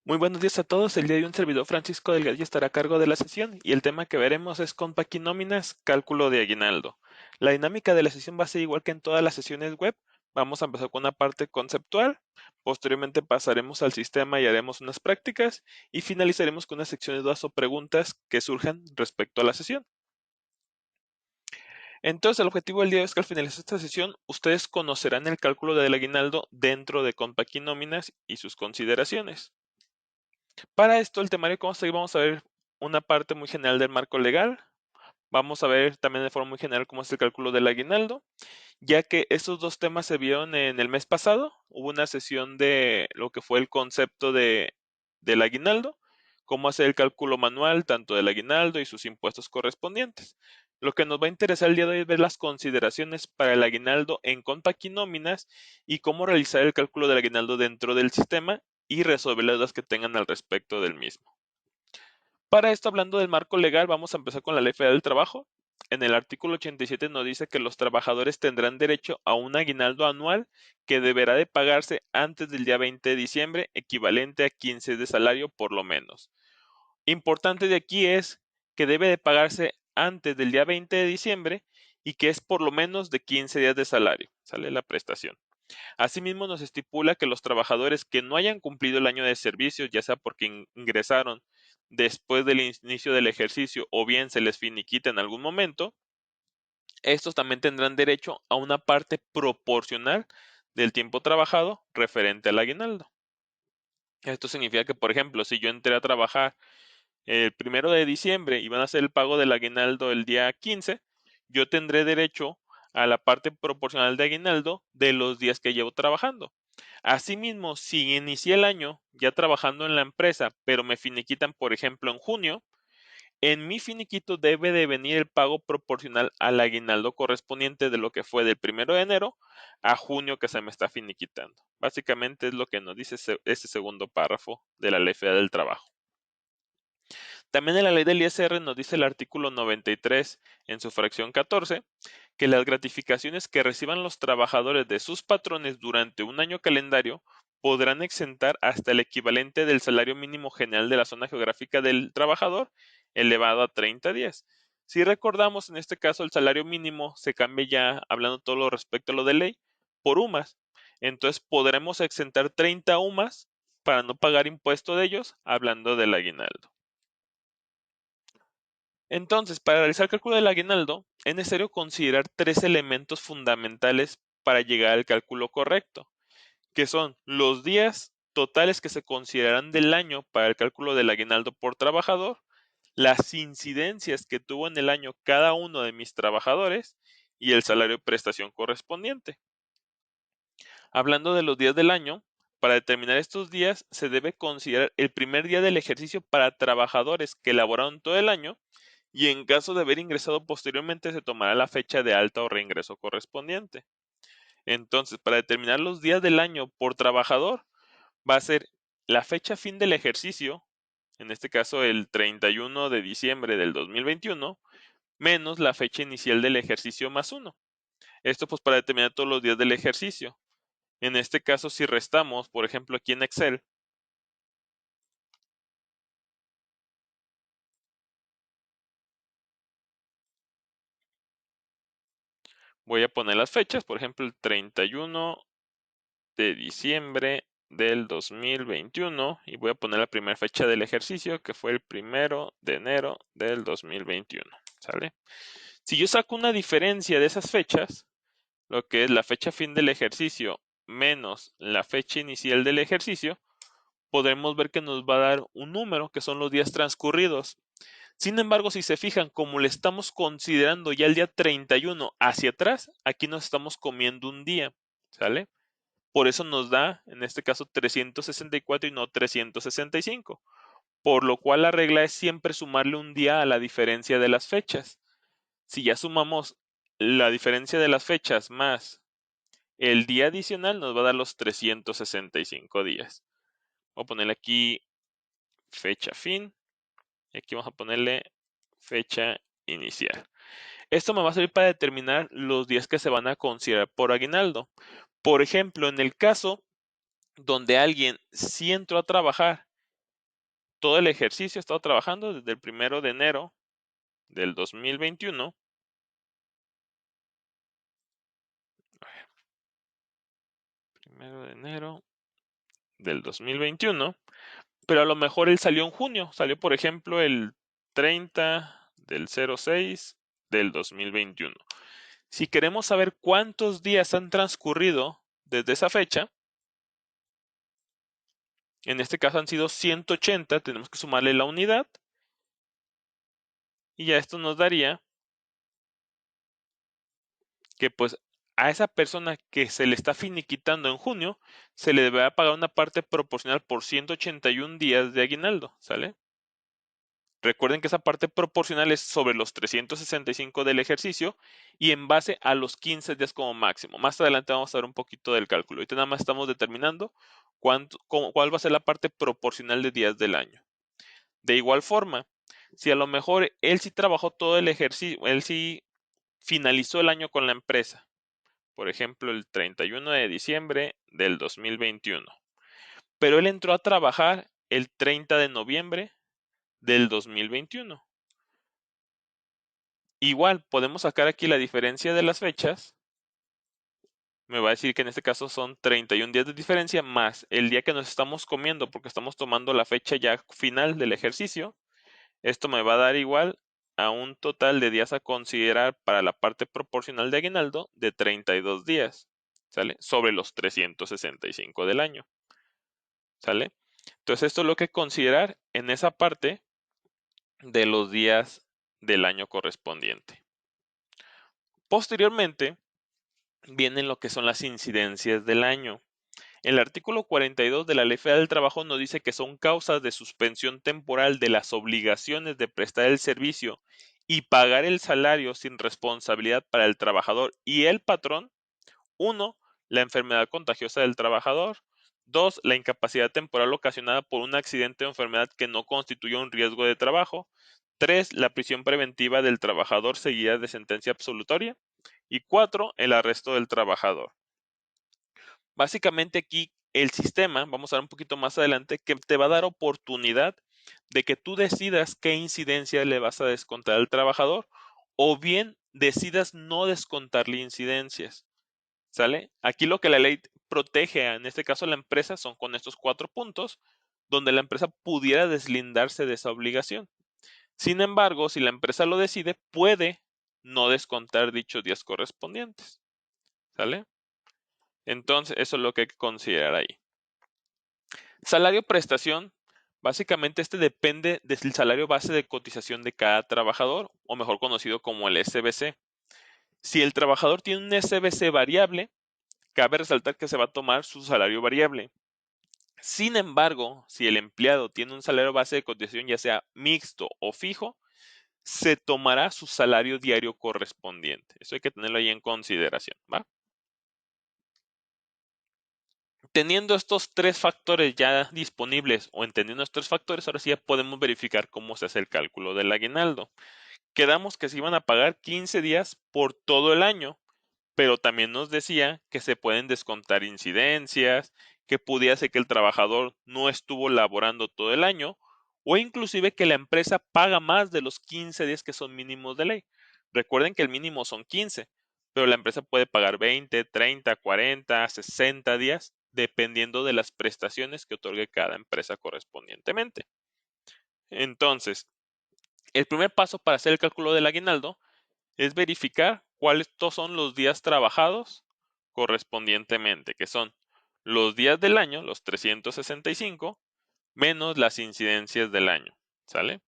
Muy buenos días a todos. El día de hoy un servidor Francisco Delgadillo estará a cargo de la sesión y el tema que veremos es Compaquinóminas, cálculo de aguinaldo. La dinámica de la sesión va a ser igual que en todas las sesiones web. Vamos a empezar con una parte conceptual, posteriormente pasaremos al sistema y haremos unas prácticas y finalizaremos con una sección de dudas o preguntas que surjan respecto a la sesión. Entonces, el objetivo del día es que al finalizar esta sesión, ustedes conocerán el cálculo del aguinaldo dentro de Compaquinóminas y sus consideraciones. Para esto, el temario que vamos a seguir, vamos a ver una parte muy general del marco legal. Vamos a ver también de forma muy general cómo es el cálculo del aguinaldo, ya que estos dos temas se vieron en el mes pasado. Hubo una sesión de lo que fue el concepto del aguinaldo, cómo hacer el cálculo manual tanto del aguinaldo y sus impuestos correspondientes. Lo que nos va a interesar el día de hoy es ver las consideraciones para el aguinaldo en compaquinóminas y cómo realizar el cálculo del aguinaldo dentro del sistema y resolver las dudas que tengan al respecto del mismo. Para esto, hablando del marco legal, vamos a empezar con la Ley Federal del Trabajo. En el artículo 87 nos dice que los trabajadores tendrán derecho a un aguinaldo anual que deberá de pagarse antes del día 20 de diciembre, equivalente a 15 de salario por lo menos. Importante de aquí es que debe de pagarse antes del día 20 de diciembre y que es por lo menos de 15 días de salario. Sale la prestación. Asimismo, nos estipula que los trabajadores que no hayan cumplido el año de servicio, ya sea porque ingresaron después del inicio del ejercicio o bien se les finiquita en algún momento, estos también tendrán derecho a una parte proporcional del tiempo trabajado referente al aguinaldo. Esto significa que, por ejemplo, si yo entré a trabajar el 1 de diciembre y van a hacer el pago del aguinaldo el día 15, yo tendré derecho a la parte proporcional de aguinaldo de los días que llevo trabajando. Asimismo, si inicié el año ya trabajando en la empresa, pero me finiquitan, por ejemplo, en junio, en mi finiquito debe de venir el pago proporcional al aguinaldo correspondiente de lo que fue del 1 de enero a junio que se me está finiquitando. Básicamente es lo que nos dice ese segundo párrafo de la Ley Federal del Trabajo. También en la ley del ISR nos dice el artículo 93 en su fracción 14 que las gratificaciones que reciban los trabajadores de sus patrones durante un año calendario podrán exentar hasta el equivalente del salario mínimo general de la zona geográfica del trabajador elevado a 30 días. Si recordamos, en este caso el salario mínimo se cambia ya, hablando todo lo respecto a lo de ley, por UMAS. Entonces podremos exentar 30 UMAS para no pagar impuesto de ellos, hablando del aguinaldo. Entonces, para realizar el cálculo del aguinaldo, es necesario considerar tres elementos fundamentales para llegar al cálculo correcto, que son los días totales que se considerarán del año para el cálculo del aguinaldo por trabajador, las incidencias que tuvo en el año cada uno de mis trabajadores y el salario de prestación correspondiente. Hablando de los días del año, para determinar estos días se debe considerar el primer día del ejercicio para trabajadores que elaboraron todo el año y en caso de haber ingresado posteriormente se tomará la fecha de alta o reingreso correspondiente. Entonces, para determinar los días del año por trabajador, va a ser la fecha fin del ejercicio, en este caso el 31 de diciembre del 2021, menos la fecha inicial del ejercicio más uno. Esto pues para determinar todos los días del ejercicio. En este caso, si restamos, por ejemplo, aquí en Excel, voy a poner las fechas, por ejemplo, el 31 de diciembre del 2021 y voy a poner la primera fecha del ejercicio que fue el 1 de enero del 2021. ¿Sale? Si yo saco una diferencia de esas fechas, lo que es la fecha fin del ejercicio menos la fecha inicial del ejercicio, podremos ver que nos va a dar un número que son los días transcurridos. Sin embargo, si se fijan, como le estamos considerando ya el día 31 hacia atrás, aquí nos estamos comiendo un día. ¿Sale? Por eso nos da, en este caso, 364 y no 365. Por lo cual la regla es siempre sumarle un día a la diferencia de las fechas. Si ya sumamos la diferencia de las fechas más el día adicional, nos va a dar los 365 días. Voy a ponerle aquí fecha fin y aquí vamos a ponerle fecha inicial. Esto me va a servir para determinar los días que se van a considerar por aguinaldo. Por ejemplo, en el caso donde alguien sí entró a trabajar todo el ejercicio, he estado trabajando desde el 1 de enero del 2021. 1 de enero del 2021, pero a lo mejor él salió en junio, salió por ejemplo el 30 del 06 del 2021. Si queremos saber cuántos días han transcurrido desde esa fecha, en este caso han sido 180, tenemos que sumarle la unidad y ya esto nos daría que pues a esa persona que se le está finiquitando en junio, se le deberá pagar una parte proporcional por 181 días de aguinaldo, ¿sale? Recuerden que esa parte proporcional es sobre los 365 del ejercicio y en base a los 15 días como máximo. Más adelante vamos a ver un poquito del cálculo. Ahorita nada más estamos determinando cuál va a ser la parte proporcional de días del año. De igual forma, si a lo mejor él sí trabajó todo el ejercicio, él sí finalizó el año con la empresa, por ejemplo, el 31 de diciembre del 2021, pero él entró a trabajar el 30 de noviembre del 2021. Igual, podemos sacar aquí la diferencia de las fechas. Me va a decir que en este caso son 31 días de diferencia más el día que nos estamos comiendo porque estamos tomando la fecha ya final del ejercicio. Esto me va a dar igual a un total de días a considerar para la parte proporcional de aguinaldo de 32 días, ¿sale? Sobre los 365 del año, ¿sale? Entonces esto es lo que considerar en esa parte de los días del año correspondiente. Posteriormente, vienen lo que son las incidencias del año. El artículo 42 de la Ley Federal del Trabajo nos dice que son causas de suspensión temporal de las obligaciones de prestar el servicio y pagar el salario sin responsabilidad para el trabajador y el patrón. 1. La enfermedad contagiosa del trabajador. 2. La incapacidad temporal ocasionada por un accidente o enfermedad que no constituya un riesgo de trabajo. 3. La prisión preventiva del trabajador seguida de sentencia absolutoria. Y 4. El arresto del trabajador. Básicamente aquí el sistema, vamos a ver un poquito más adelante, que te va a dar oportunidad de que tú decidas qué incidencia le vas a descontar al trabajador o bien decidas no descontarle incidencias. ¿Sale? Aquí lo que la ley protege, en este caso la empresa, son con estos 4 puntos, donde la empresa pudiera deslindarse de esa obligación. Sin embargo, si la empresa lo decide, puede no descontar dichos días correspondientes. ¿Sale? Entonces, eso es lo que hay que considerar ahí. Salario prestación, básicamente este depende del salario base de cotización de cada trabajador, o mejor conocido como el SBC. Si el trabajador tiene un SBC variable, cabe resaltar que se va a tomar su salario variable. Sin embargo, si el empleado tiene un salario base de cotización, ya sea mixto o fijo, se tomará su salario diario correspondiente. Eso hay que tenerlo ahí en consideración, ¿va? Teniendo estos 3 factores ya disponibles o entendiendo estos 3 factores, ahora sí ya podemos verificar cómo se hace el cálculo del aguinaldo. Quedamos que se iban a pagar 15 días por todo el año, pero también nos decía que se pueden descontar incidencias, que pudiera ser que el trabajador no estuvo laborando todo el año, o inclusive que la empresa paga más de los 15 días que son mínimos de ley. Recuerden que el mínimo son 15, pero la empresa puede pagar 20, 30, 40, 60 días, dependiendo de las prestaciones que otorgue cada empresa correspondientemente. Entonces, el primer paso para hacer el cálculo del aguinaldo es verificar cuáles son los días trabajados correspondientemente, que son los días del año, los 365, menos las incidencias del año, ¿sale?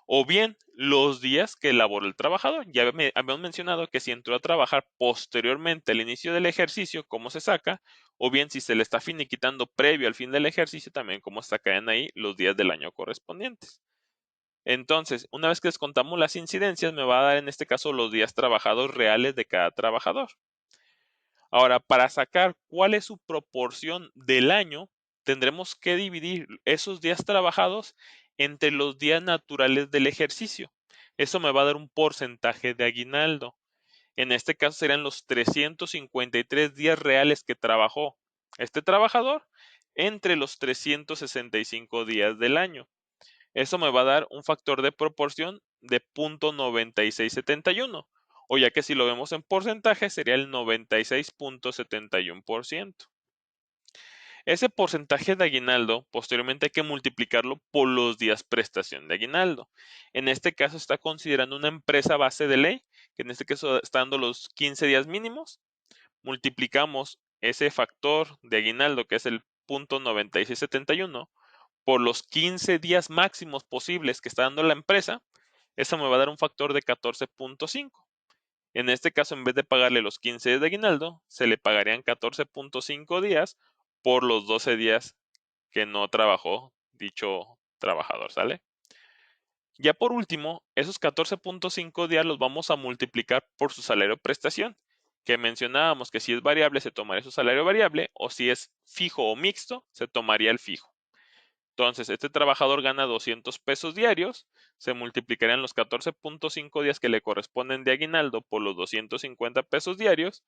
O bien los días que elaboró el trabajador. Ya habíamos mencionado que si entró a trabajar posteriormente al inicio del ejercicio, cómo se saca, o bien si se le está finiquitando previo al fin del ejercicio, también cómo sacan ahí los días del año correspondientes. Entonces, una vez que descontamos las incidencias, me va a dar en este caso los días trabajados reales de cada trabajador. Ahora, para sacar cuál es su proporción del año, tendremos que dividir esos días trabajados entre los días naturales del ejercicio. Eso me va a dar un porcentaje de aguinaldo. En este caso serían los 353 días reales que trabajó este trabajador entre los 365 días del año. Eso me va a dar un factor de proporción de 0.9671, o ya que si lo vemos en porcentaje sería el 96.71%. Ese porcentaje de aguinaldo, posteriormente hay que multiplicarlo por los días prestación de aguinaldo. En este caso está considerando una empresa base de ley, que en este caso está dando los 15 días mínimos. Multiplicamos ese factor de aguinaldo, que es el 0.9671, por los 15 días máximos posibles que está dando la empresa. Eso me va a dar un factor de 14.5. En este caso, en vez de pagarle los 15 días de aguinaldo, se le pagarían 14.5 días por los 12 días que no trabajó dicho trabajador, ¿sale? Ya por último, esos 14.5 días los vamos a multiplicar por su salario de prestación, que mencionábamos que si es variable se tomaría su salario variable, o si es fijo o mixto, se tomaría el fijo. Entonces, este trabajador gana 200 pesos diarios, se multiplicarían los 14.5 días que le corresponden de aguinaldo por los 250 pesos diarios,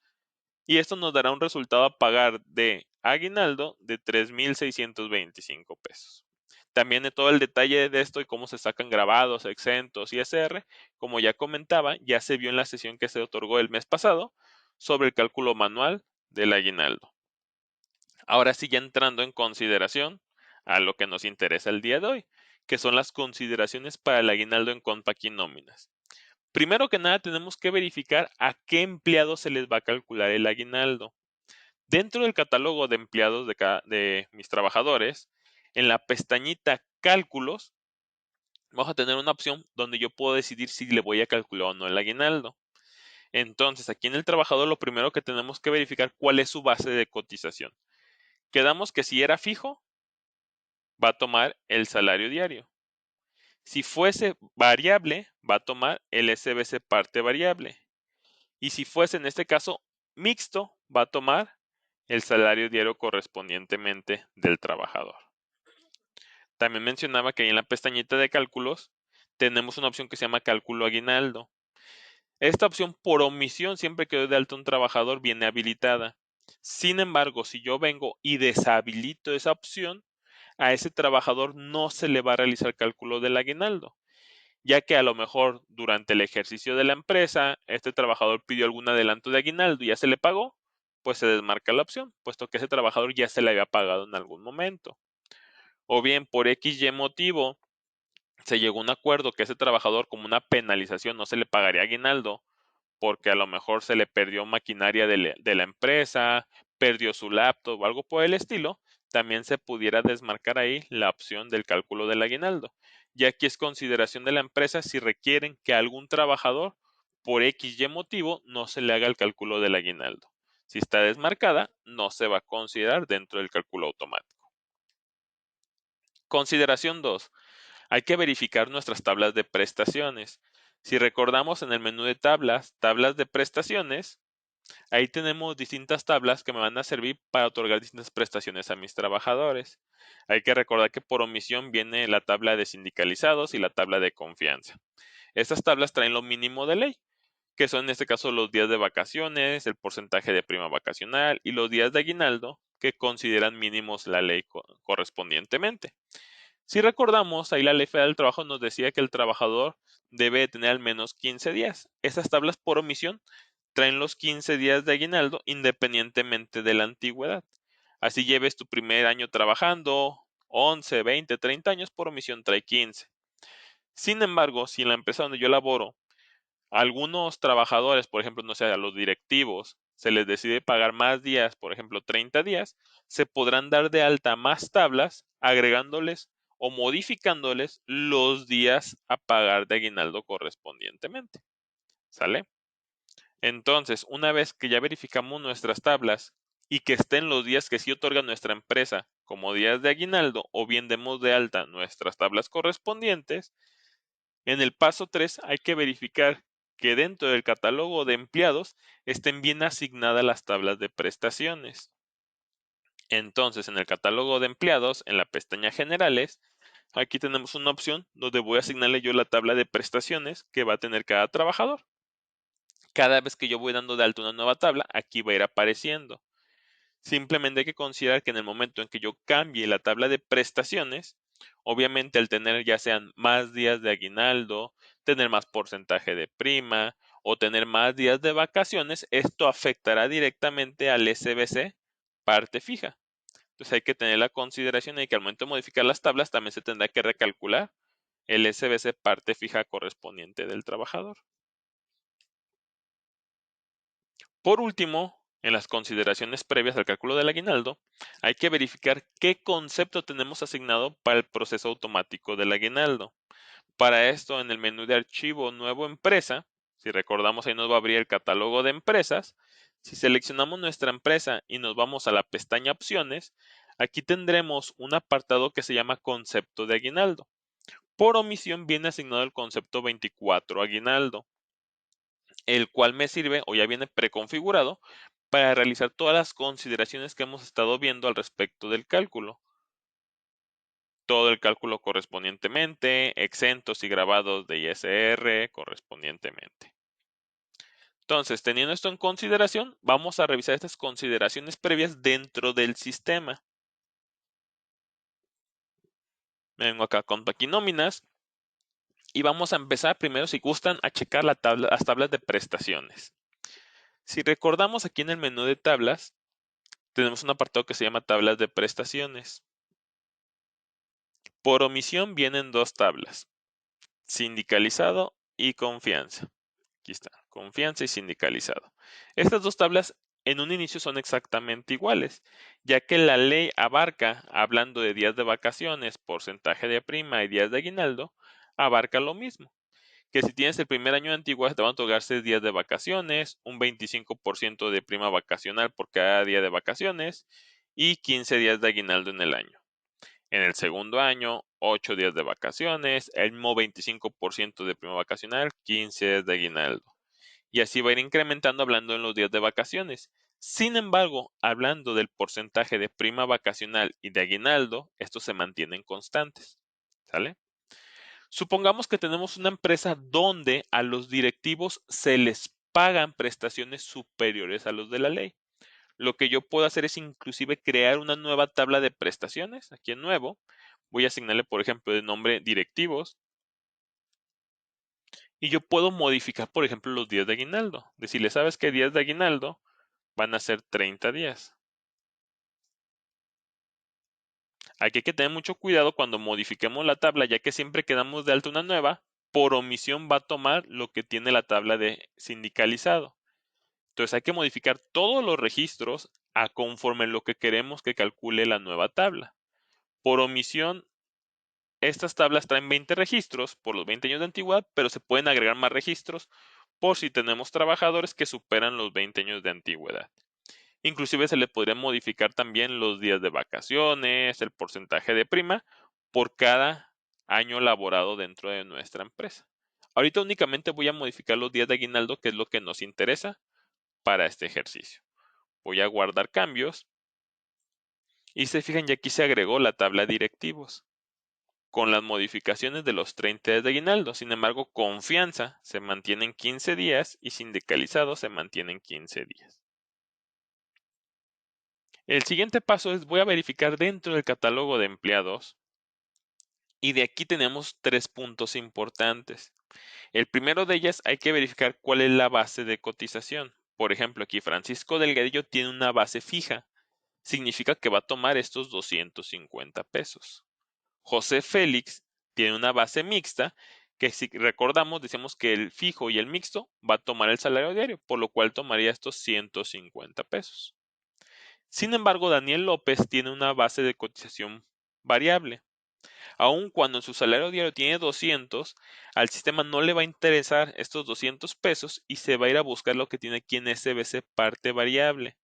y esto nos dará un resultado a pagar de aguinaldo de 3,625 pesos. También de todo el detalle de esto y cómo se sacan grabados, exentos y SR, como ya comentaba, ya se vio en la sesión que se otorgó el mes pasado sobre el cálculo manual del aguinaldo. Ahora sí, ya entrando en consideración a lo que nos interesa el día de hoy, que son las consideraciones para el aguinaldo en Compact y nóminas. Primero que nada, tenemos que verificar a qué empleados se les va a calcular el aguinaldo. Dentro del catálogo de empleados de mis trabajadores, en la pestañita Cálculos, vamos a tener una opción donde yo puedo decidir si le voy a calcular o no el aguinaldo. Entonces, aquí en el trabajador, lo primero que tenemos que verificar cuál es su base de cotización. Quedamos que si era fijo, va a tomar el salario diario. Si fuese variable, va a tomar el SBC parte variable. Y si fuese en este caso mixto, va a tomar el salario diario correspondientemente del trabajador. También mencionaba que ahí en la pestañita de cálculos tenemos una opción que se llama cálculo aguinaldo. Esta opción por omisión, siempre que doy de alta un trabajador, viene habilitada. Sin embargo, si yo vengo y deshabilito esa opción, a ese trabajador no se le va a realizar cálculo del aguinaldo, ya que a lo mejor durante el ejercicio de la empresa, este trabajador pidió algún adelanto de aguinaldo y ya se le pagó, pues se desmarca la opción, puesto que ese trabajador ya se le había pagado en algún momento. O bien por XY motivo se llegó a un acuerdo que ese trabajador, como una penalización, no se le pagaría aguinaldo porque a lo mejor se le perdió maquinaria de la empresa, perdió su laptop o algo por el estilo, también se pudiera desmarcar ahí la opción del cálculo del aguinaldo. Y aquí es consideración de la empresa si requieren que algún trabajador, por XY motivo, no se le haga el cálculo del aguinaldo. Si está desmarcada, no se va a considerar dentro del cálculo automático. Consideración 2. Hay que verificar nuestras tablas de prestaciones. Si recordamos en el menú de tablas, tablas de prestaciones, ahí tenemos distintas tablas que me van a servir para otorgar distintas prestaciones a mis trabajadores. Hay que recordar que por omisión viene la tabla de sindicalizados y la tabla de confianza. Estas tablas traen lo mínimo de ley, que son en este caso los días de vacaciones, el porcentaje de prima vacacional y los días de aguinaldo que consideran mínimos la ley correspondientemente. Si recordamos, ahí la Ley Federal del Trabajo nos decía que el trabajador debe tener al menos 15 días. Esas tablas por omisión traen los 15 días de aguinaldo independientemente de la antigüedad. Así lleves tu primer año trabajando, 11, 20, 30 años, por omisión trae 15. Sin embargo, si en la empresa donde yo laboro, algunos trabajadores, por ejemplo, no sé, a los directivos, se les decide pagar más días, por ejemplo, 30 días, se podrán dar de alta más tablas agregándoles o modificándoles los días a pagar de aguinaldo correspondientemente. ¿Sale? Entonces, una vez que ya verificamos nuestras tablas y que estén los días que sí otorga nuestra empresa como días de aguinaldo o bien demos de alta nuestras tablas correspondientes, en el paso 3 hay que verificar que dentro del catálogo de empleados estén bien asignadas las tablas de prestaciones. Entonces, en el catálogo de empleados, en la pestaña Generales, aquí tenemos una opción donde voy a asignarle yo la tabla de prestaciones que va a tener cada trabajador. Cada vez que yo voy dando de alta una nueva tabla, aquí va a ir apareciendo. Simplemente hay que considerar que en el momento en que yo cambie la tabla de prestaciones, Obviamente, al tener ya sean más días de aguinaldo, tener más porcentaje de prima o tener más días de vacaciones, esto afectará directamente al SBC parte fija. Entonces hay que tener la consideración de que al momento de modificar las tablas también se tendrá que recalcular el SBC parte fija correspondiente del trabajador. Por último, en las consideraciones previas al cálculo del aguinaldo, hay que verificar qué concepto tenemos asignado para el proceso automático del aguinaldo. Para esto, en el menú de archivo Nuevo Empresa, si recordamos ahí nos va a abrir el catálogo de empresas. Si seleccionamos nuestra empresa y nos vamos a la pestaña Opciones, aquí tendremos un apartado que se llama Concepto de aguinaldo. Por omisión viene asignado el concepto 24 aguinaldo, el cual me sirve o ya viene preconfigurado para realizar todas las consideraciones que hemos estado viendo al respecto del cálculo. Todo el cálculo correspondientemente, exentos y grabados de ISR correspondientemente. Entonces, teniendo esto en consideración, vamos a revisar estas consideraciones previas dentro del sistema. Vengo acá con Paquinóminas y vamos a empezar primero, si gustan, a checar las tablas de prestaciones. Si recordamos aquí en el menú de tablas, tenemos un apartado que se llama tablas de prestaciones. Por omisión vienen dos tablas, sindicalizado y confianza. Aquí está, confianza y sindicalizado. Estas dos tablas en un inicio son exactamente iguales, ya que la ley abarca, hablando de días de vacaciones, porcentaje de prima y días de aguinaldo, abarca lo mismo. Que si tienes el primer año de antigüedad te van a otorgar 6 días de vacaciones, un 25% de prima vacacional por cada día de vacaciones y 15 días de aguinaldo en el año. En el segundo año, 8 días de vacaciones, el mismo 25% de prima vacacional, 15 días de aguinaldo. Y así va a ir incrementando hablando en los días de vacaciones. Sin embargo, hablando del porcentaje de prima vacacional y de aguinaldo, estos se mantienen constantes. ¿Sale? Supongamos que tenemos una empresa donde a los directivos se les pagan prestaciones superiores a los de la ley. Lo que yo puedo hacer es inclusive crear una nueva tabla de prestaciones, aquí en nuevo. Voy a asignarle, por ejemplo, de nombre directivos. Y yo puedo modificar, por ejemplo, los días de aguinaldo. Decirle, ¿sabes qué días de aguinaldo? Van a ser 30 días. Aquí hay que tener mucho cuidado cuando modifiquemos la tabla, ya que siempre que damos de alta una nueva, por omisión va a tomar lo que tiene la tabla de sindicalizado. Entonces hay que modificar todos los registros a conforme lo que queremos que calcule la nueva tabla. Por omisión, estas tablas traen 20 registros por los 20 años de antigüedad, pero se pueden agregar más registros por si tenemos trabajadores que superan los 20 años de antigüedad. Inclusive se le podría modificar también los días de vacaciones, el porcentaje de prima por cada año laborado dentro de nuestra empresa. Ahorita únicamente voy a modificar los días de aguinaldo, que es lo que nos interesa para este ejercicio. Voy a guardar cambios y se fijan, ya aquí se agregó la tabla directivos con las modificaciones de los 30 días de aguinaldo. Sin embargo, confianza se mantiene en 15 días y sindicalizado se mantiene en 15 días. El siguiente paso es voy a verificar dentro del catálogo de empleados y de aquí tenemos 3 puntos importantes. El primero de ellas hay que verificar cuál es la base de cotización. Por ejemplo, aquí Francisco Delgadillo tiene una base fija. Significa que va a tomar estos 250 pesos. José Félix tiene una base mixta que si recordamos decimos que el fijo y el mixto va a tomar el salario diario, por lo cual tomaría estos 150 pesos. Sin embargo, Daniel López tiene una base de cotización variable. Aun cuando en su salario diario tiene 200, al sistema no le va a interesar estos 200 pesos y se va a ir a buscar lo que tiene aquí en SBC parte variable.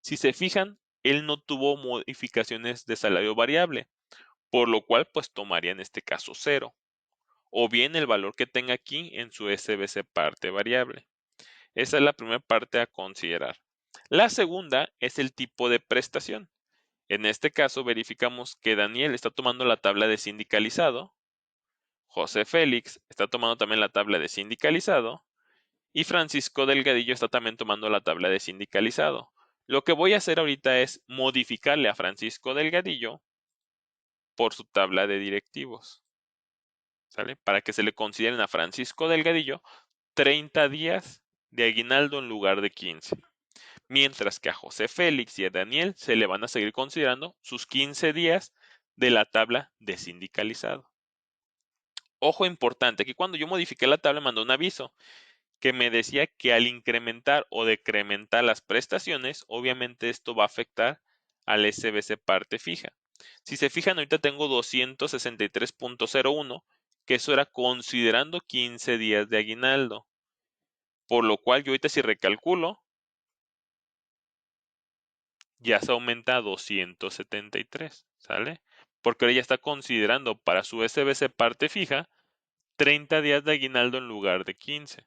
Si se fijan, él no tuvo modificaciones de salario variable, por lo cual pues tomaría en este caso 0, o bien el valor que tenga aquí en su SBC parte variable. Esa es la primera parte a considerar. La segunda es el tipo de prestación. En este caso verificamos que Daniel está tomando la tabla de sindicalizado, José Félix está tomando también la tabla de sindicalizado y Francisco Delgadillo está también tomando la tabla de sindicalizado. Lo que voy a hacer ahorita es modificarle a Francisco Delgadillo por su tabla de directivos, ¿sale? Para que se le consideren a Francisco Delgadillo 30 días de aguinaldo en lugar de 15. Mientras que a José Félix y a Daniel se le van a seguir considerando sus 15 días de la tabla de sindicalizado. Ojo importante, que cuando yo modifiqué la tabla mandó un aviso que me decía que al incrementar o decrementar las prestaciones, obviamente esto va a afectar al SBC parte fija. Si se fijan, ahorita tengo 263.01, que eso era considerando 15 días de aguinaldo. Por lo cual yo ahorita si recalculo, ya se aumenta a 273, ¿sale? Porque ahora ya está considerando para su SBC parte fija 30 días de aguinaldo en lugar de 15.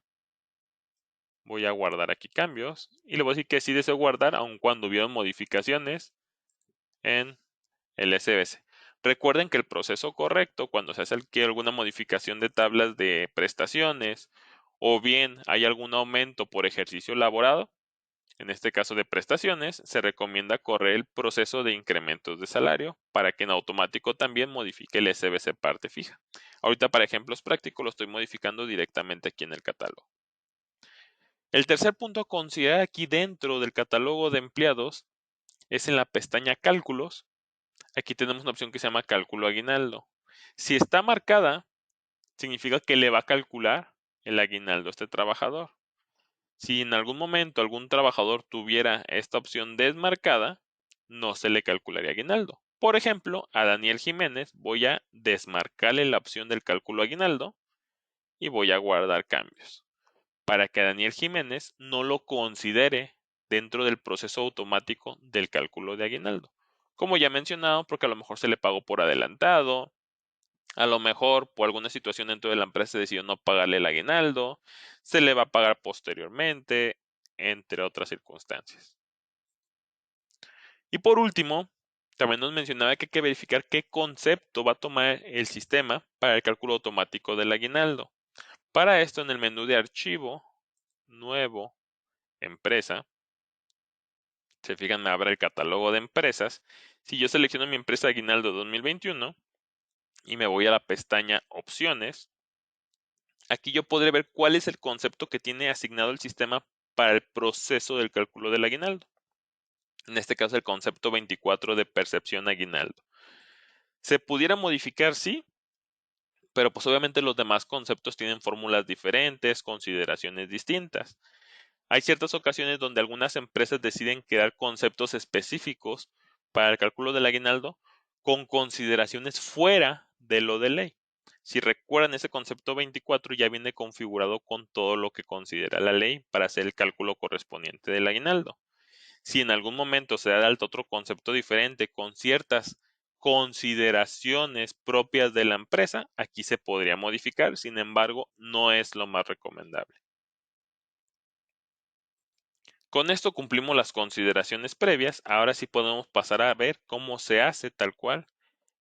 Voy a guardar aquí cambios y le voy a decir que sí deseo guardar aun cuando hubieron modificaciones en el SBC. Recuerden que el proceso correcto cuando se hace aquí alguna modificación de tablas de prestaciones o bien hay algún aumento por ejercicio laborado, en este caso de prestaciones, se recomienda correr el proceso de incrementos de salario para que en automático también modifique el SBC parte fija. Ahorita para ejemplos prácticos lo estoy modificando directamente aquí en el catálogo. El tercer punto a considerar aquí dentro del catálogo de empleados es en la pestaña Cálculos. Aquí tenemos una opción que se llama Cálculo Aguinaldo. Si está marcada, significa que le va a calcular el aguinaldo a este trabajador. Si en algún momento algún trabajador tuviera esta opción desmarcada, no se le calcularía aguinaldo. Por ejemplo, a Daniel Jiménez voy a desmarcarle la opción del cálculo aguinaldo y voy a guardar cambios para que a Daniel Jiménez no lo considere dentro del proceso automático del cálculo de aguinaldo. Como ya he mencionado, porque a lo mejor se le pagó por adelantado, a lo mejor por alguna situación dentro de la empresa se decidió no pagarle el aguinaldo, se le va a pagar posteriormente, entre otras circunstancias. Y por último, también nos mencionaba que hay que verificar qué concepto va a tomar el sistema para el cálculo automático del aguinaldo. Para esto, en el menú de archivo, nuevo, empresa, se fijan, me abre el catálogo de empresas. Si yo selecciono mi empresa Aguinaldo 2021 y me voy a la pestaña opciones, aquí yo podré ver cuál es el concepto que tiene asignado el sistema para el proceso del cálculo del aguinaldo. En este caso, el concepto 24 de percepción aguinaldo. Se pudiera modificar, sí, pero pues obviamente los demás conceptos tienen fórmulas diferentes, consideraciones distintas. Hay ciertas ocasiones donde algunas empresas deciden crear conceptos específicos para el cálculo del aguinaldo con consideraciones fuera de lo de ley. Si recuerdan, ese concepto 24 ya viene configurado con todo lo que considera la ley para hacer el cálculo correspondiente del aguinaldo. Si en algún momento se da de alta otro concepto diferente con ciertas consideraciones propias de la empresa, aquí se podría modificar, sin embargo, no es lo más recomendable. Con esto cumplimos las consideraciones previas, ahora sí podemos pasar a ver cómo se hace tal cual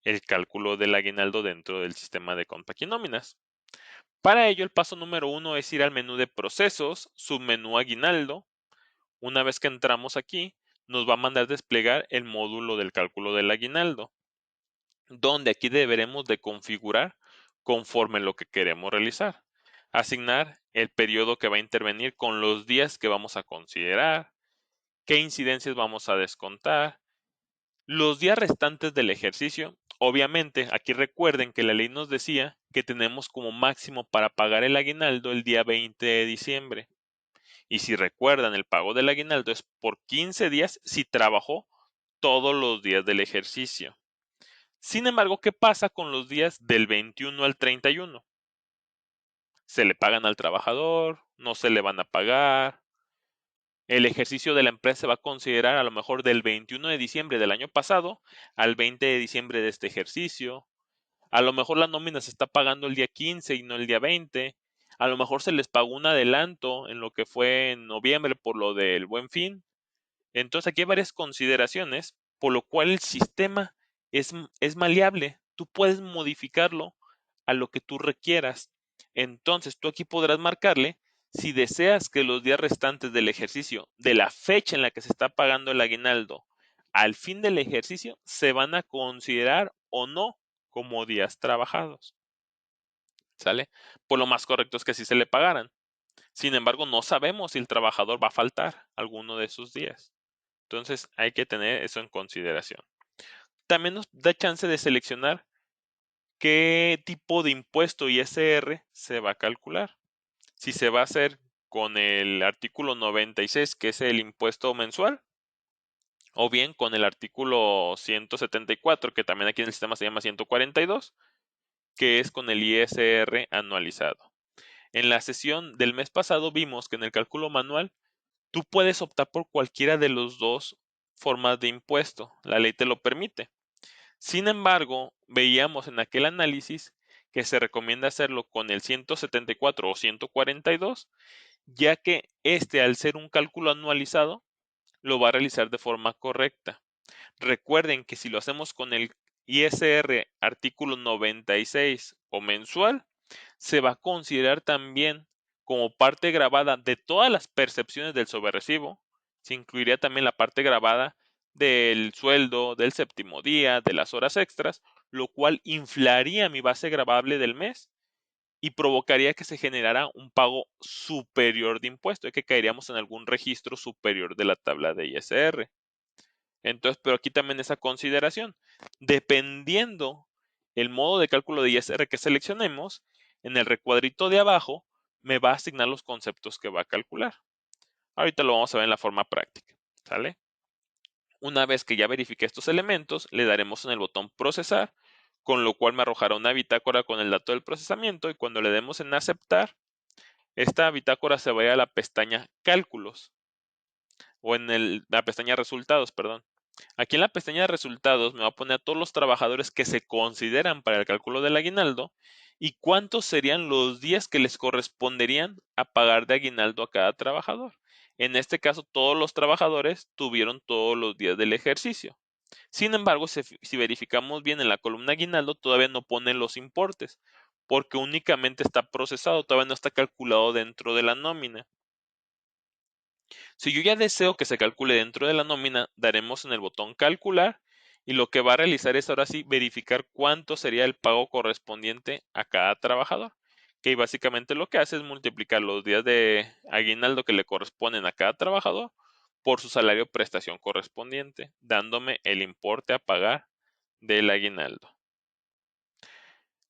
el cálculo del aguinaldo dentro del sistema de compaquinóminas. Para ello, el paso número 1 es ir al menú de procesos, submenú aguinaldo. Una vez que entramos aquí, nos va a mandar desplegar el módulo del cálculo del aguinaldo, donde aquí deberemos de configurar conforme lo que queremos realizar. Asignar el periodo que va a intervenir con los días que vamos a considerar, qué incidencias vamos a descontar, los días restantes del ejercicio. Obviamente, aquí recuerden que la ley nos decía que tenemos como máximo para pagar el aguinaldo el día 20 de diciembre. Y si recuerdan, el pago del aguinaldo es por 15 días si trabajó todos los días del ejercicio. Sin embargo, ¿qué pasa con los días del 21 al 31? ¿Se le pagan al trabajador? ¿No se le van a pagar? El ejercicio de la empresa se va a considerar a lo mejor del 21 de diciembre del año pasado al 20 de diciembre de este ejercicio. A lo mejor la nómina se está pagando el día 15 y no el día 20. A lo mejor se les pagó un adelanto en lo que fue en noviembre por lo del Buen Fin. Entonces aquí hay varias consideraciones, por lo cual el sistema es maleable. Tú puedes modificarlo a lo que tú requieras. Entonces tú aquí podrás marcarle si deseas que los días restantes del ejercicio, de la fecha en la que se está pagando el aguinaldo al fin del ejercicio se van a considerar o no como días trabajados, ¿sale? Pues lo más correcto es que sí se le pagaran. Sin embargo, no sabemos si el trabajador va a faltar alguno de esos días. Entonces hay que tener eso en consideración. También nos da chance de seleccionar qué tipo de impuesto ISR se va a calcular. Si se va a hacer con el artículo 96, que es el impuesto mensual, o bien con el artículo 174, que también aquí en el sistema se llama 142, que es con el ISR anualizado. En la sesión del mes pasado vimos que en el cálculo manual tú puedes optar por cualquiera de los dos formas de impuesto. La ley te lo permite. Sin embargo, veíamos en aquel análisis que se recomienda hacerlo con el 174 o 142, ya que este, al ser un cálculo anualizado, lo va a realizar de forma correcta. Recuerden que si lo hacemos con el ISR artículo 96 o mensual, se va a considerar también como parte grabada de todas las percepciones del sobrerecibo. Se incluiría también la parte grabada del sueldo, del séptimo día, de las horas extras, lo cual inflaría mi base gravable del mes y provocaría que se generara un pago superior de impuesto, y que caeríamos en algún registro superior de la tabla de ISR. Entonces, pero aquí también esa consideración. Dependiendo el modo de cálculo de ISR que seleccionemos, en el recuadrito de abajo me va a asignar los conceptos que va a calcular. Ahorita lo vamos a ver en la forma práctica, ¿sale? Una vez que ya verifique estos elementos, le daremos en el botón procesar, con lo cual me arrojará una bitácora con el dato del procesamiento, y cuando le demos en aceptar, esta bitácora se va a ir a la pestaña cálculos, o en la pestaña resultados, perdón. Aquí en la pestaña de resultados me va a poner a todos los trabajadores que se consideran para el cálculo del aguinaldo y cuántos serían los días que les corresponderían a pagar de aguinaldo a cada trabajador. En este caso, todos los trabajadores tuvieron todos los días del ejercicio. Sin embargo, si verificamos bien en la columna aguinaldo, todavía no pone los importes, porque únicamente está procesado, todavía no está calculado dentro de la nómina. Si yo ya deseo que se calcule dentro de la nómina, daremos en el botón calcular, y lo que va a realizar es ahora sí verificar cuánto sería el pago correspondiente a cada trabajador, que básicamente lo que hace es multiplicar los días de aguinaldo que le corresponden a cada trabajador por su salario o prestación correspondiente, dándome el importe a pagar del aguinaldo.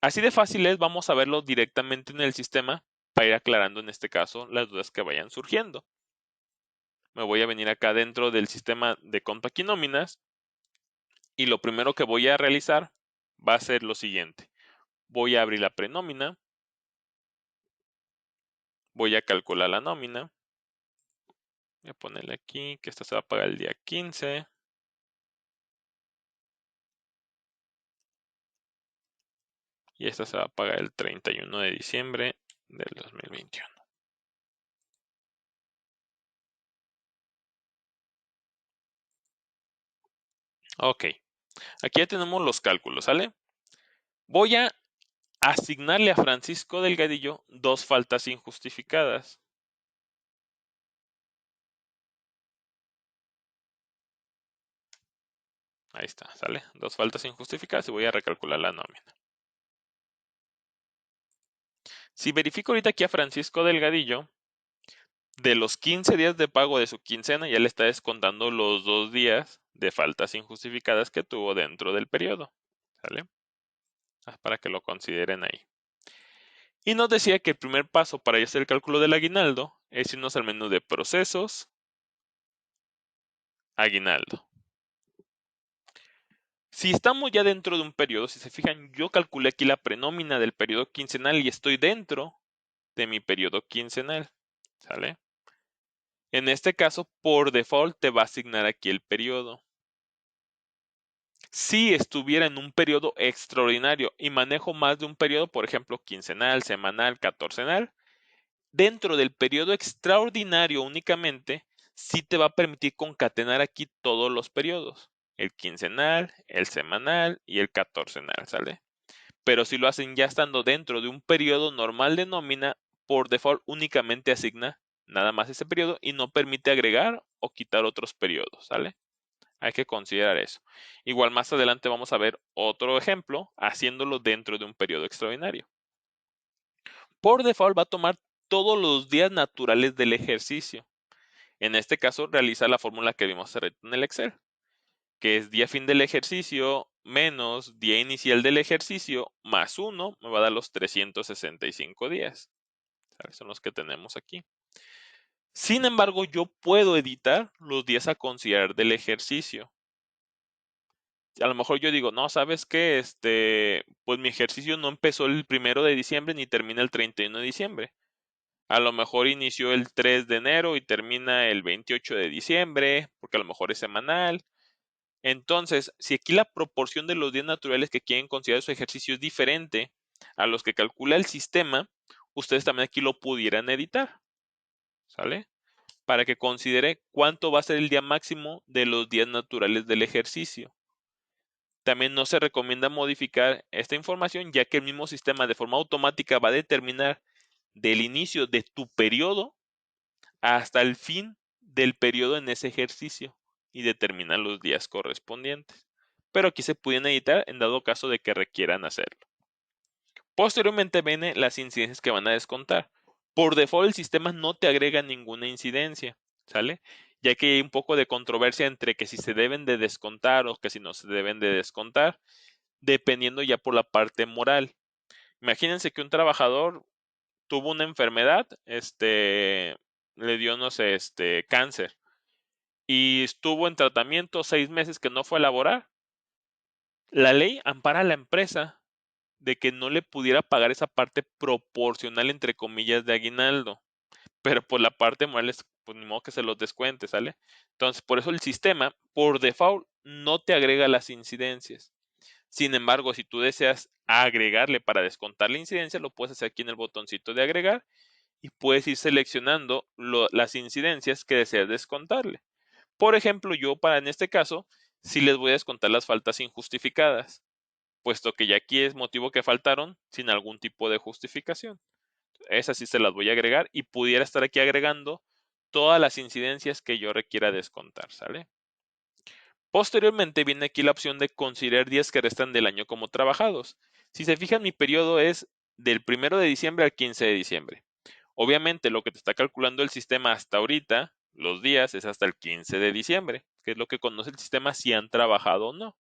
Así de fácil es, vamos a verlo directamente en el sistema para ir aclarando en este caso las dudas que vayan surgiendo. Me voy a venir acá dentro del sistema de Nóminas, y lo primero que voy a realizar va a ser lo siguiente. Voy a abrir la prenómina, voy a calcular la nómina, voy a ponerle aquí que esta se va a pagar el día 15. Y esta se va a pagar el 31 de diciembre del 2021. Ok, aquí ya tenemos los cálculos, ¿sale? Voy a asignarle a Francisco Delgadillo 2 faltas injustificadas. Ahí está, ¿sale? 2 faltas injustificadas, y voy a recalcular la nómina. Si verifico ahorita aquí a Francisco Delgadillo, de los 15 días de pago de su quincena, ya le está descontando los 2 días de faltas injustificadas que tuvo dentro del periodo, ¿sale? Para que lo consideren ahí. Y nos decía que el primer paso para hacer el cálculo del aguinaldo es irnos al menú de procesos, aguinaldo. Si estamos ya dentro de un periodo, si se fijan, yo calculé aquí la prenómina del periodo quincenal y estoy dentro de mi periodo quincenal, ¿sale? En este caso, por default te va a asignar aquí el periodo. Si estuviera en un periodo extraordinario y manejo más de un periodo, por ejemplo, quincenal, semanal, catorcenal, dentro del periodo extraordinario únicamente, sí te va a permitir concatenar aquí todos los periodos, el quincenal, el semanal y el catorcenal, ¿sale? Pero si lo hacen ya estando dentro de un periodo normal de nómina, por default únicamente asigna nada más ese periodo y no permite agregar o quitar otros periodos, ¿sale? Hay que considerar eso. Igual más adelante vamos a ver otro ejemplo haciéndolo dentro de un periodo extraordinario. Por default va a tomar todos los días naturales del ejercicio. En este caso realiza la fórmula que vimos hace rato en el Excel, que es día fin del ejercicio menos día inicial del ejercicio más 1 me va a dar los 365 días. ¿Sabes? Son los que tenemos aquí. Sin embargo, yo puedo editar los días a considerar del ejercicio. A lo mejor yo digo, no, ¿sabes qué? Pues mi ejercicio no empezó el 1 de diciembre ni termina el 31 de diciembre. A lo mejor inició el 3 de enero y termina el 28 de diciembre, porque a lo mejor es semanal. Entonces, si aquí la proporción de los días naturales que quieren considerar su ejercicio es diferente a los que calcula el sistema, ustedes también aquí lo pudieran editar, ¿sale? Para que considere cuánto va a ser el día máximo de los días naturales del ejercicio. También no se recomienda modificar esta información, ya que el mismo sistema de forma automática va a determinar del inicio de tu periodo hasta el fin del periodo en ese ejercicio y determinar los días correspondientes. Pero aquí se pueden editar en dado caso de que requieran hacerlo. Posteriormente vienen las incidencias que van a descontar. Por default el sistema no te agrega ninguna incidencia, ¿sale? Ya que hay un poco de controversia entre que si se deben de descontar o que si no se deben de descontar, dependiendo ya por la parte moral. Imagínense que un trabajador tuvo una enfermedad, le dio, no sé, cáncer, y estuvo en tratamiento 6 meses que no fue a laborar. La ley ampara a la empresa de que no le pudiera pagar esa parte proporcional, entre comillas, de aguinaldo, pero por la parte moral es, pues ni modo que se los descuente, ¿sale? Entonces, por eso el sistema, por default, no te agrega las incidencias. Sin embargo, si tú deseas agregarle para descontar la incidencia, lo puedes hacer aquí en el botoncito de agregar y puedes ir seleccionando las incidencias que deseas descontarle. Por ejemplo, yo en este caso, sí les voy a descontar las faltas injustificadas, puesto que ya aquí es motivo que faltaron sin algún tipo de justificación. Esas sí se las voy a agregar y pudiera estar aquí agregando todas las incidencias que yo requiera descontar, ¿sale? Posteriormente viene aquí la opción de considerar días que restan del año como trabajados. Si se fijan, mi periodo es del 1 de diciembre al 15 de diciembre. Obviamente lo que te está calculando el sistema hasta ahorita, los días, es hasta el 15 de diciembre, que es lo que conoce el sistema si han trabajado o no.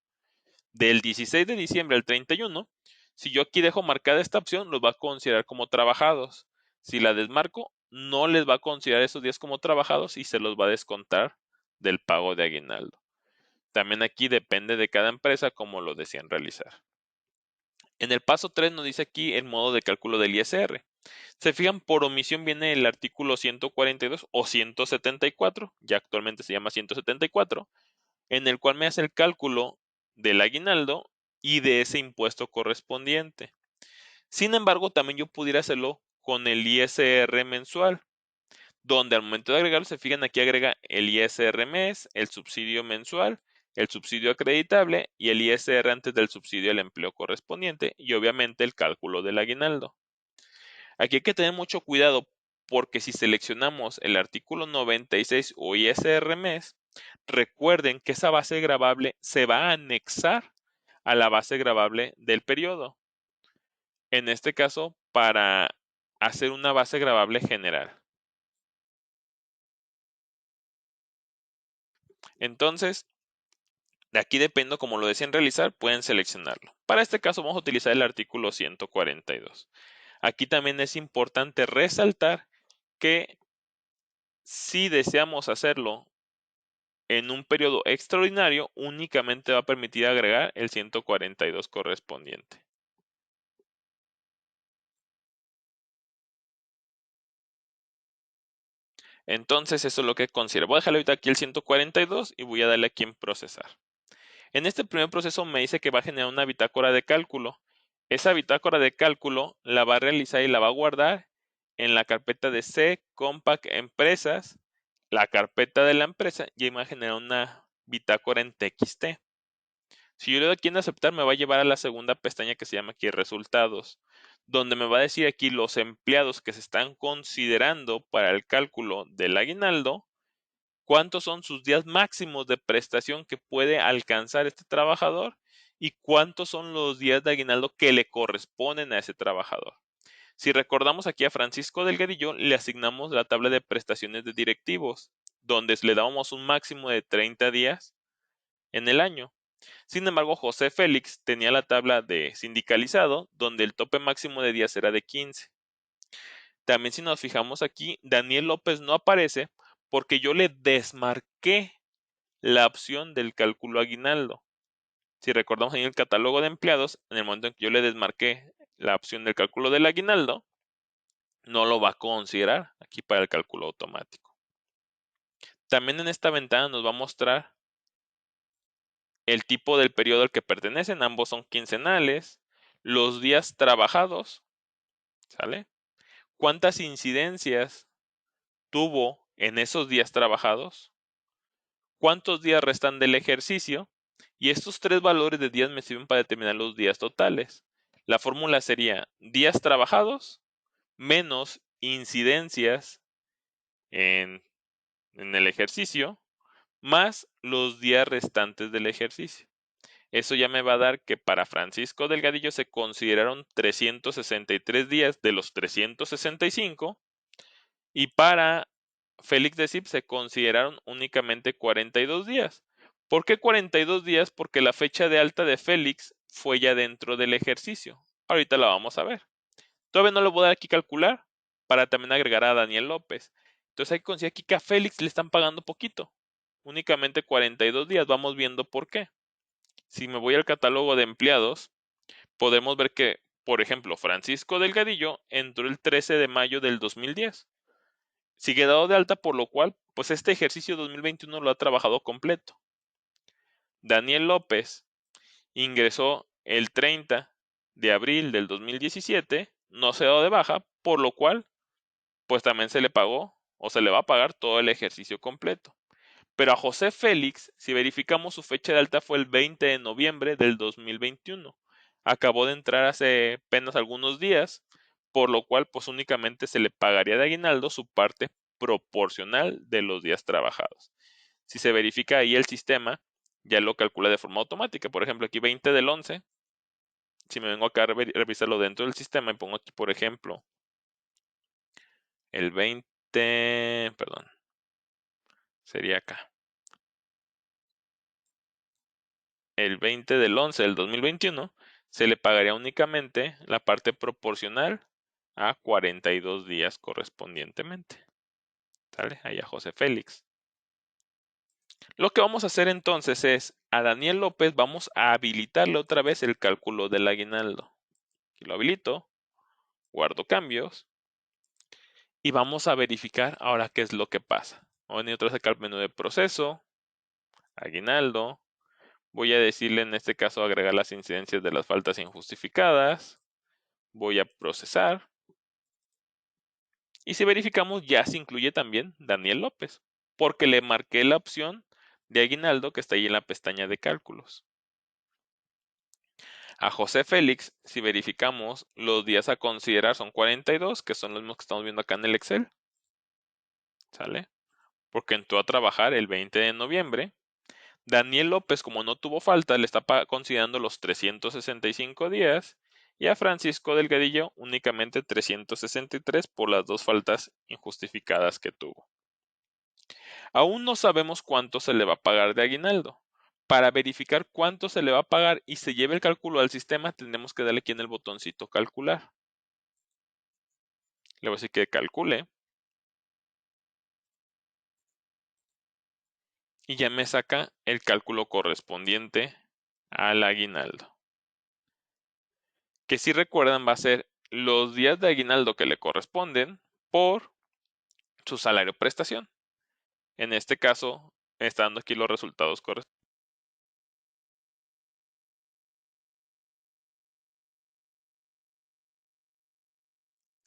Del 16 de diciembre al 31, si yo aquí dejo marcada esta opción, los va a considerar como trabajados. Si la desmarco, no les va a considerar esos días como trabajados y se los va a descontar del pago de aguinaldo. También aquí depende de cada empresa cómo lo desean realizar. En el paso 3 nos dice aquí el modo de cálculo del ISR. Se fijan, por omisión viene el artículo 142 o 174, ya actualmente se llama 174, en el cual me hace el cálculo del aguinaldo y de ese impuesto correspondiente. Sin embargo, también yo pudiera hacerlo con el ISR mensual, donde al momento de agregarlo, se fijan aquí agrega el ISR mes, el subsidio mensual, el subsidio acreditable y el ISR antes del subsidio al empleo correspondiente y obviamente el cálculo del aguinaldo. Aquí hay que tener mucho cuidado porque si seleccionamos el artículo 96 o ISR mes, recuerden que esa base gravable se va a anexar a la base gravable del periodo. En este caso, para hacer una base gravable general. Entonces, de aquí depende cómo lo deseen realizar, pueden seleccionarlo. Para este caso vamos a utilizar el artículo 142. Aquí también es importante resaltar que si deseamos hacerlo en un periodo extraordinario, únicamente va a permitir agregar el 142 correspondiente. Entonces, eso es lo que considero. Voy a dejarle ahorita aquí el 142 y voy a darle aquí en procesar. En este primer proceso me dice que va a generar una bitácora de cálculo. Esa bitácora de cálculo la va a realizar y la va a guardar en la carpeta de C, Compact Empresas, la carpeta de la empresa, y me va a generar una bitácora en TXT. Si yo le doy aquí en aceptar, me va a llevar a la segunda pestaña que se llama aquí resultados, donde me va a decir aquí los empleados que se están considerando para el cálculo del aguinaldo cuántos son sus días máximos de prestación que puede alcanzar este trabajador y cuántos son los días de aguinaldo que le corresponden a ese trabajador. Si recordamos aquí a Francisco Delgadillo, le asignamos la tabla de prestaciones de directivos, donde le dábamos un máximo de 30 días en el año. Sin embargo, José Félix tenía la tabla de sindicalizado, donde el tope máximo de días era de 15. También si nos fijamos aquí, Daniel López no aparece porque yo le desmarqué la opción del cálculo aguinaldo. Si recordamos en el catálogo de empleados, en el momento en que yo le desmarqué la opción del cálculo del aguinaldo, no lo va a considerar aquí para el cálculo automático. También en esta ventana nos va a mostrar el tipo del periodo al que pertenecen, ambos son quincenales, los días trabajados, ¿sale? ¿Cuántas incidencias tuvo en esos días trabajados? ¿Cuántos días restan del ejercicio? Y estos tres valores de días me sirven para determinar los días totales. La fórmula sería días trabajados menos incidencias en el ejercicio más los días restantes del ejercicio. Eso ya me va a dar que para Francisco Delgadillo se consideraron 363 días de los 365 y para Félix de Cip se consideraron únicamente 42 días. ¿Por qué 42 días? Porque la fecha de alta de Félix fue ya dentro del ejercicio. Ahorita la vamos a ver. Todavía no lo voy a dar aquí calcular para también agregar a Daniel López. Entonces hay que considerar aquí que a Félix le están pagando poquito. Únicamente 42 días. Vamos viendo por qué. Si me voy al catálogo de empleados, podemos ver que, por ejemplo, Francisco Delgadillo entró el 13 de mayo del 2010. Sigue dado de alta, por lo cual, pues este ejercicio 2021 lo ha trabajado completo. Daniel López ingresó el 30 de abril del 2017, no se ha dado de baja, por lo cual, pues también se le pagó o se le va a pagar todo el ejercicio completo. Pero a José Félix, si verificamos su fecha de alta fue el 20 de noviembre del 2021. Acabó de entrar hace apenas algunos días, por lo cual pues únicamente se le pagaría de aguinaldo su parte proporcional de los días trabajados. Si se verifica ahí el sistema, ya lo calcula de forma automática. Por ejemplo, aquí 20 del 11, si me vengo acá a revisarlo dentro del sistema y pongo aquí, por ejemplo, el 20, perdón, sería acá. El 20 del 11 del 2021, se le pagaría únicamente la parte proporcional a 42 días correspondientemente. ¿Sale? Ahí a José Félix. Lo que vamos a hacer entonces es, a Daniel López vamos a habilitarle otra vez el cálculo del aguinaldo. Aquí lo habilito, guardo cambios y vamos a verificar ahora qué es lo que pasa. Voy a venir otra vez acá al menú de proceso, aguinaldo. Voy a decirle en este caso agregar las incidencias de las faltas injustificadas. Voy a procesar. Y si verificamos ya se incluye también Daniel López, porque le marqué la opción de aguinaldo que está ahí en la pestaña de cálculos. A José Félix, si verificamos, los días a considerar son 42, que son los mismos que estamos viendo acá en el Excel. ¿Sale? Porque entró a trabajar el 20 de noviembre. Daniel López, como no tuvo falta, le está considerando los 365 días. Y a Francisco Delgadillo únicamente 363 por las dos faltas injustificadas que tuvo. Aún no sabemos cuánto se le va a pagar de aguinaldo. Para verificar cuánto se le va a pagar y se lleve el cálculo al sistema, tendremos que darle aquí en el botoncito calcular. Le voy a decir que calcule. Y ya me saca el cálculo correspondiente al aguinaldo. Que si recuerdan va a ser los días de aguinaldo que le corresponden por su salario prestación. En este caso, está dando aquí los resultados correspondientes.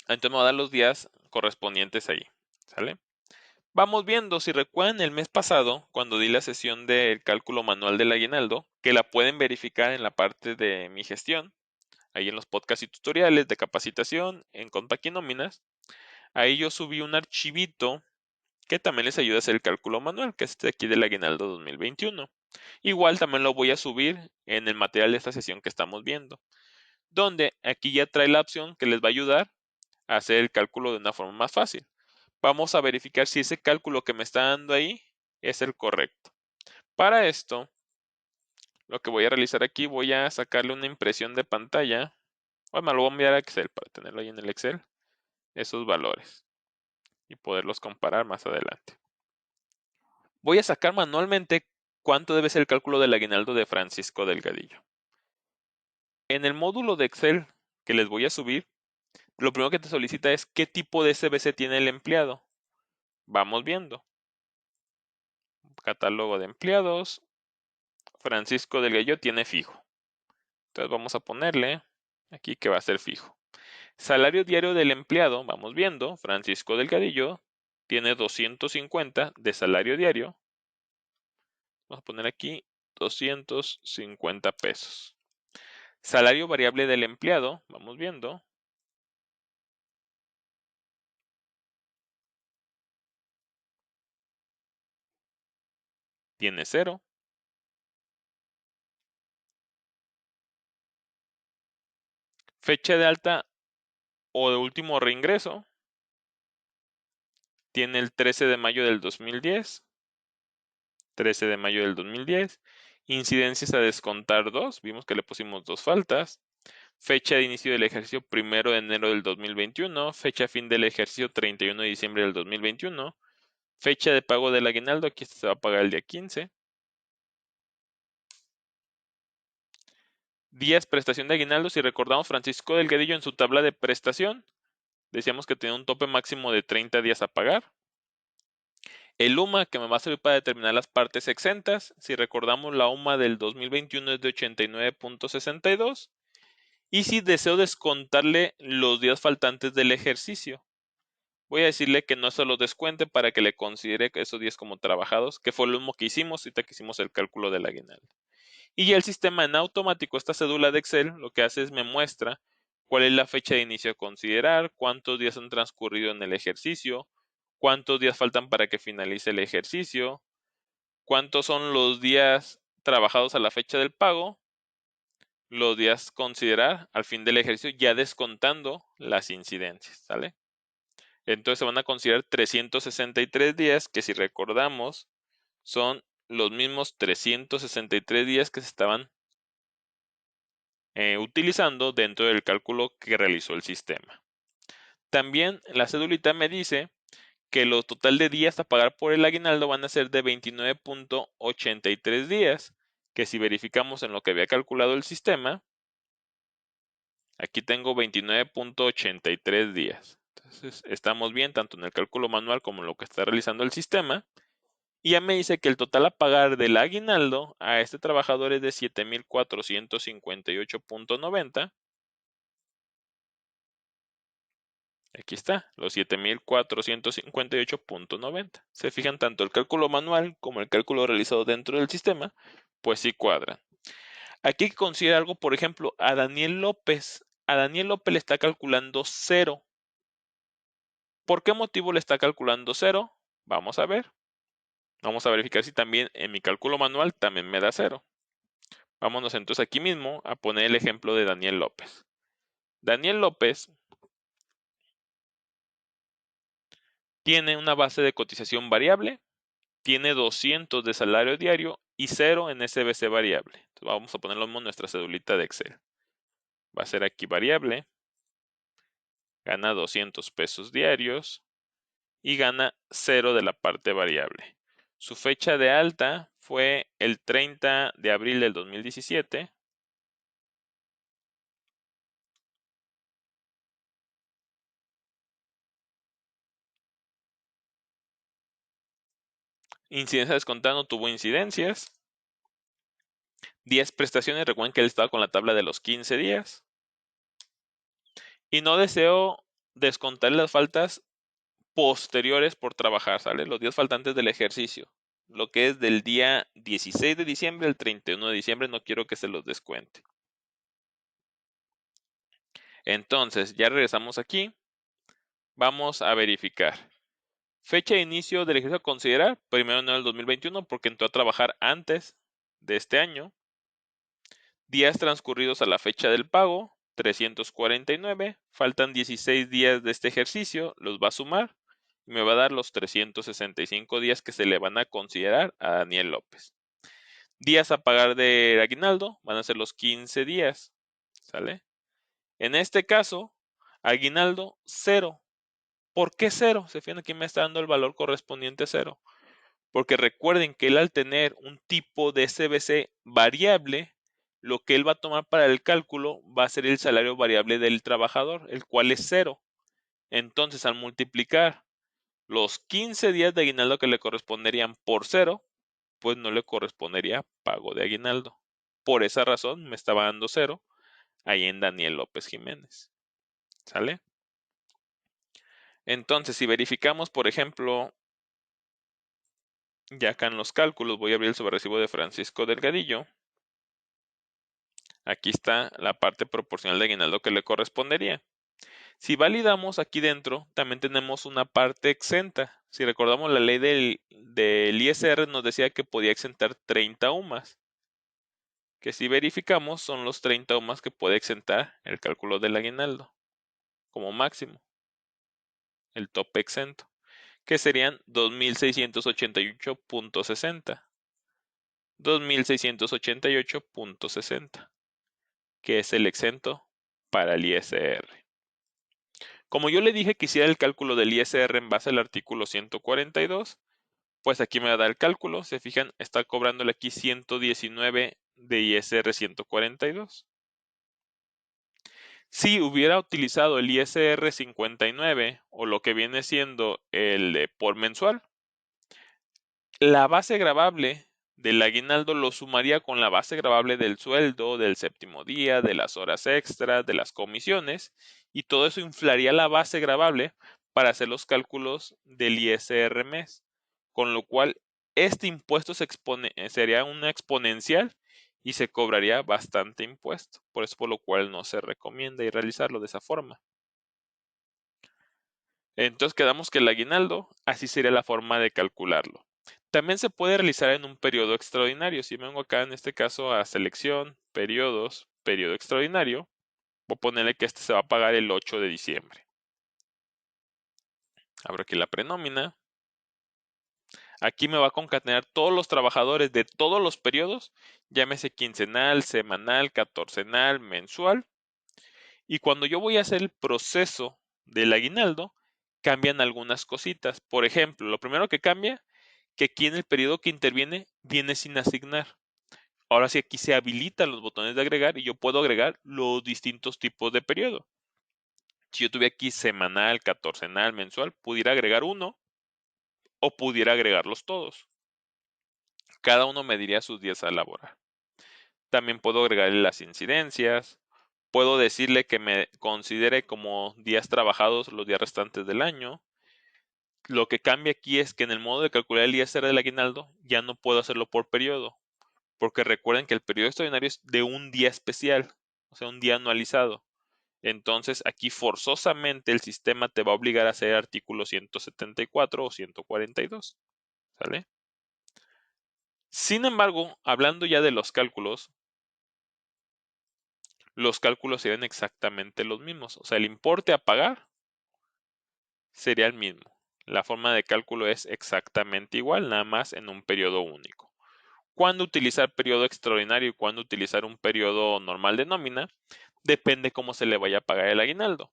Entonces me va a dar los días correspondientes ahí. ¿Sale? Vamos viendo, si recuerdan el mes pasado, cuando di la sesión del cálculo manual del aguinaldo, que la pueden verificar en la parte de mi gestión, ahí en los podcasts y tutoriales de capacitación, en Compaquinóminas, ahí yo subí un archivito que también les ayuda a hacer el cálculo manual, que es este aquí del aguinaldo 2021. Igual también lo voy a subir en el material de esta sesión que estamos viendo, donde aquí ya trae la opción que les va a ayudar a hacer el cálculo de una forma más fácil. Vamos a verificar si ese cálculo que me está dando ahí es el correcto. Para esto, lo que voy a realizar aquí, voy a sacarle una impresión de pantalla. Bueno, lo voy a enviar a Excel para tenerlo ahí en el Excel, esos valores, y poderlos comparar más adelante. Voy a sacar manualmente cuánto debe ser el cálculo del aguinaldo de Francisco Delgadillo. En el módulo de Excel que les voy a subir, lo primero que te solicita es qué tipo de SBC tiene el empleado. Vamos viendo. Catálogo de empleados. Francisco Delgadillo tiene fijo. Entonces vamos a ponerle aquí que va a ser fijo. Salario diario del empleado, vamos viendo. Francisco Delgadillo tiene 250 de salario diario. Vamos a poner aquí 250 pesos. Salario variable del empleado, vamos viendo. Tiene 0. Fecha de alta o de último reingreso. Tiene el 13 de mayo del 2010. 13 de mayo del 2010. Incidencias a descontar 2. Vimos que le pusimos 2 faltas. Fecha de inicio del ejercicio 1 de enero del 2021. Fecha fin del ejercicio 31 de diciembre del 2021. Fecha de pago del aguinaldo. Aquí se va a pagar el día 15. Días prestación de aguinaldo. Si recordamos, Francisco Delgadillo en su tabla de prestación decíamos que tenía un tope máximo de 30 días a pagar. El UMA que me va a servir para determinar las partes exentas. Si recordamos, la UMA del 2021 es de 89.62. Y si deseo descontarle los días faltantes del ejercicio, voy a decirle que no se los descuente para que le considere esos días como trabajados, que fue lo mismo que hicimos ahorita que hicimos el cálculo del aguinaldo. Y ya el sistema en automático, esta cédula de Excel, lo que hace es me muestra cuál es la fecha de inicio a considerar, cuántos días han transcurrido en el ejercicio, cuántos días faltan para que finalice el ejercicio, cuántos son los días trabajados a la fecha del pago, los días considerar al fin del ejercicio, ya descontando las incidencias, ¿sale? Entonces se van a considerar 363 días, que si recordamos, son los mismos 363 días que se estaban utilizando dentro del cálculo que realizó el sistema. También la cédulita me dice que lo total de días a pagar por el aguinaldo van a ser de 29.83 días, que si verificamos en lo que había calculado el sistema, aquí tengo 29.83 días. Entonces estamos bien tanto en el cálculo manual como en lo que está realizando el sistema. Y ya me dice que el total a pagar del aguinaldo a este trabajador es de 7.458.90. Aquí está, los 7.458.90. Se fijan tanto el cálculo manual como el cálculo realizado dentro del sistema, pues sí cuadran. Aquí hay que considerar algo, por ejemplo, a Daniel López. A Daniel López le está calculando 0. ¿Por qué motivo le está calculando 0? Vamos a ver. Vamos a verificar si también en mi cálculo manual también me da 0. Vámonos entonces aquí mismo a poner el ejemplo de Daniel López. Daniel López tiene una base de cotización variable, tiene 200 de salario diario y 0 en SBC variable. Entonces vamos a ponerlo en nuestra cedulita de Excel. Va a ser aquí variable, gana 200 pesos diarios y gana 0 de la parte variable. Su fecha de alta fue el 30 de abril del 2017. Incidencia descontando, tuvo incidencias. 10 prestaciones, recuerden que él estaba con la tabla de los 15 días. Y no deseo descontar las faltas posteriores por trabajar, ¿sale? Los días faltantes del ejercicio. Lo que es del día 16 de diciembre al 31 de diciembre, no quiero que se los descuente. Entonces, ya regresamos aquí. Vamos a verificar. Fecha de inicio del ejercicio a considerar, 1 de enero del 2021, porque entró a trabajar antes de este año. Días transcurridos a la fecha del pago, 349. Faltan 16 días de este ejercicio, los va a sumar y me va a dar los 365 días que se le van a considerar a Daniel López. Días a pagar de aguinaldo van a ser los 15 días, ¿sale? En este caso, aguinaldo 0. ¿Por qué 0? Se fijan, aquí me está dando el valor correspondiente a 0. Porque recuerden que él, al tener un tipo de SBC variable, lo que él va a tomar para el cálculo va a ser el salario variable del trabajador, el cual es 0. Entonces, al multiplicar los 15 días de aguinaldo que le corresponderían por 0, pues no le correspondería pago de aguinaldo. Por esa razón me estaba dando 0 ahí en Daniel López Jiménez. ¿Sale? Entonces, si verificamos, por ejemplo, ya acá en los cálculos, voy a abrir el sobrerecibo de Francisco Delgadillo. Aquí está la parte proporcional de aguinaldo que le correspondería. Si validamos aquí dentro, también tenemos una parte exenta. Si recordamos, la ley del ISR nos decía que podía exentar 30 UMAS. Que si verificamos, son los 30 UMAS que puede exentar el cálculo del aguinaldo como máximo, el tope exento, que serían 2.688.60. 2.688.60, que es el exento para el ISR. Como yo le dije que hiciera el cálculo del ISR en base al artículo 142, pues aquí me va a dar el cálculo. Se fijan, está cobrándole aquí 119 de ISR 142. Si hubiera utilizado el ISR 59 o lo que viene siendo el de por mensual, la base gravable del aguinaldo lo sumaría con la base gravable del sueldo, del séptimo día, de las horas extras, de las comisiones, y todo eso inflaría la base gravable para hacer los cálculos del ISR mes, con lo cual este impuesto sería una exponencial y se cobraría bastante impuesto, por eso por lo cual no se recomienda y realizarlo de esa forma. Entonces quedamos que el aguinaldo, así sería la forma de calcularlo. También se puede realizar en un periodo extraordinario. Si vengo acá en este caso a selección, periodos, periodo extraordinario, voy a ponerle que este se va a pagar el 8 de diciembre. Abro aquí la prenómina. Aquí me va a concatenar todos los trabajadores de todos los periodos, llámese quincenal, semanal, catorcenal, mensual. Y cuando yo voy a hacer el proceso del aguinaldo, cambian algunas cositas. Por ejemplo, lo primero que cambia, que aquí en el periodo que interviene viene sin asignar. Ahora sí, aquí se habilitan los botones de agregar y yo puedo agregar los distintos tipos de periodo. Si yo tuviera aquí semanal, catorcenal, mensual, pudiera agregar uno o pudiera agregarlos todos. Cada uno me diría sus días a laborar. También puedo agregarle las incidencias. Puedo decirle que me considere como días trabajados los días restantes del año. Lo que cambia aquí es que en el modo de calcular el ISR del aguinaldo ya no puedo hacerlo por periodo, porque recuerden que el periodo extraordinario es de un día especial, o sea, un día anualizado. Entonces aquí forzosamente el sistema te va a obligar a hacer artículo 174 o 142, ¿sale? Sin embargo, hablando ya de los cálculos serían exactamente los mismos. O sea, el importe a pagar sería el mismo. La forma de cálculo es exactamente igual, nada más en un periodo único. Cuándo utilizar periodo extraordinario y cuándo utilizar un periodo normal de nómina, depende cómo se le vaya a pagar el aguinaldo.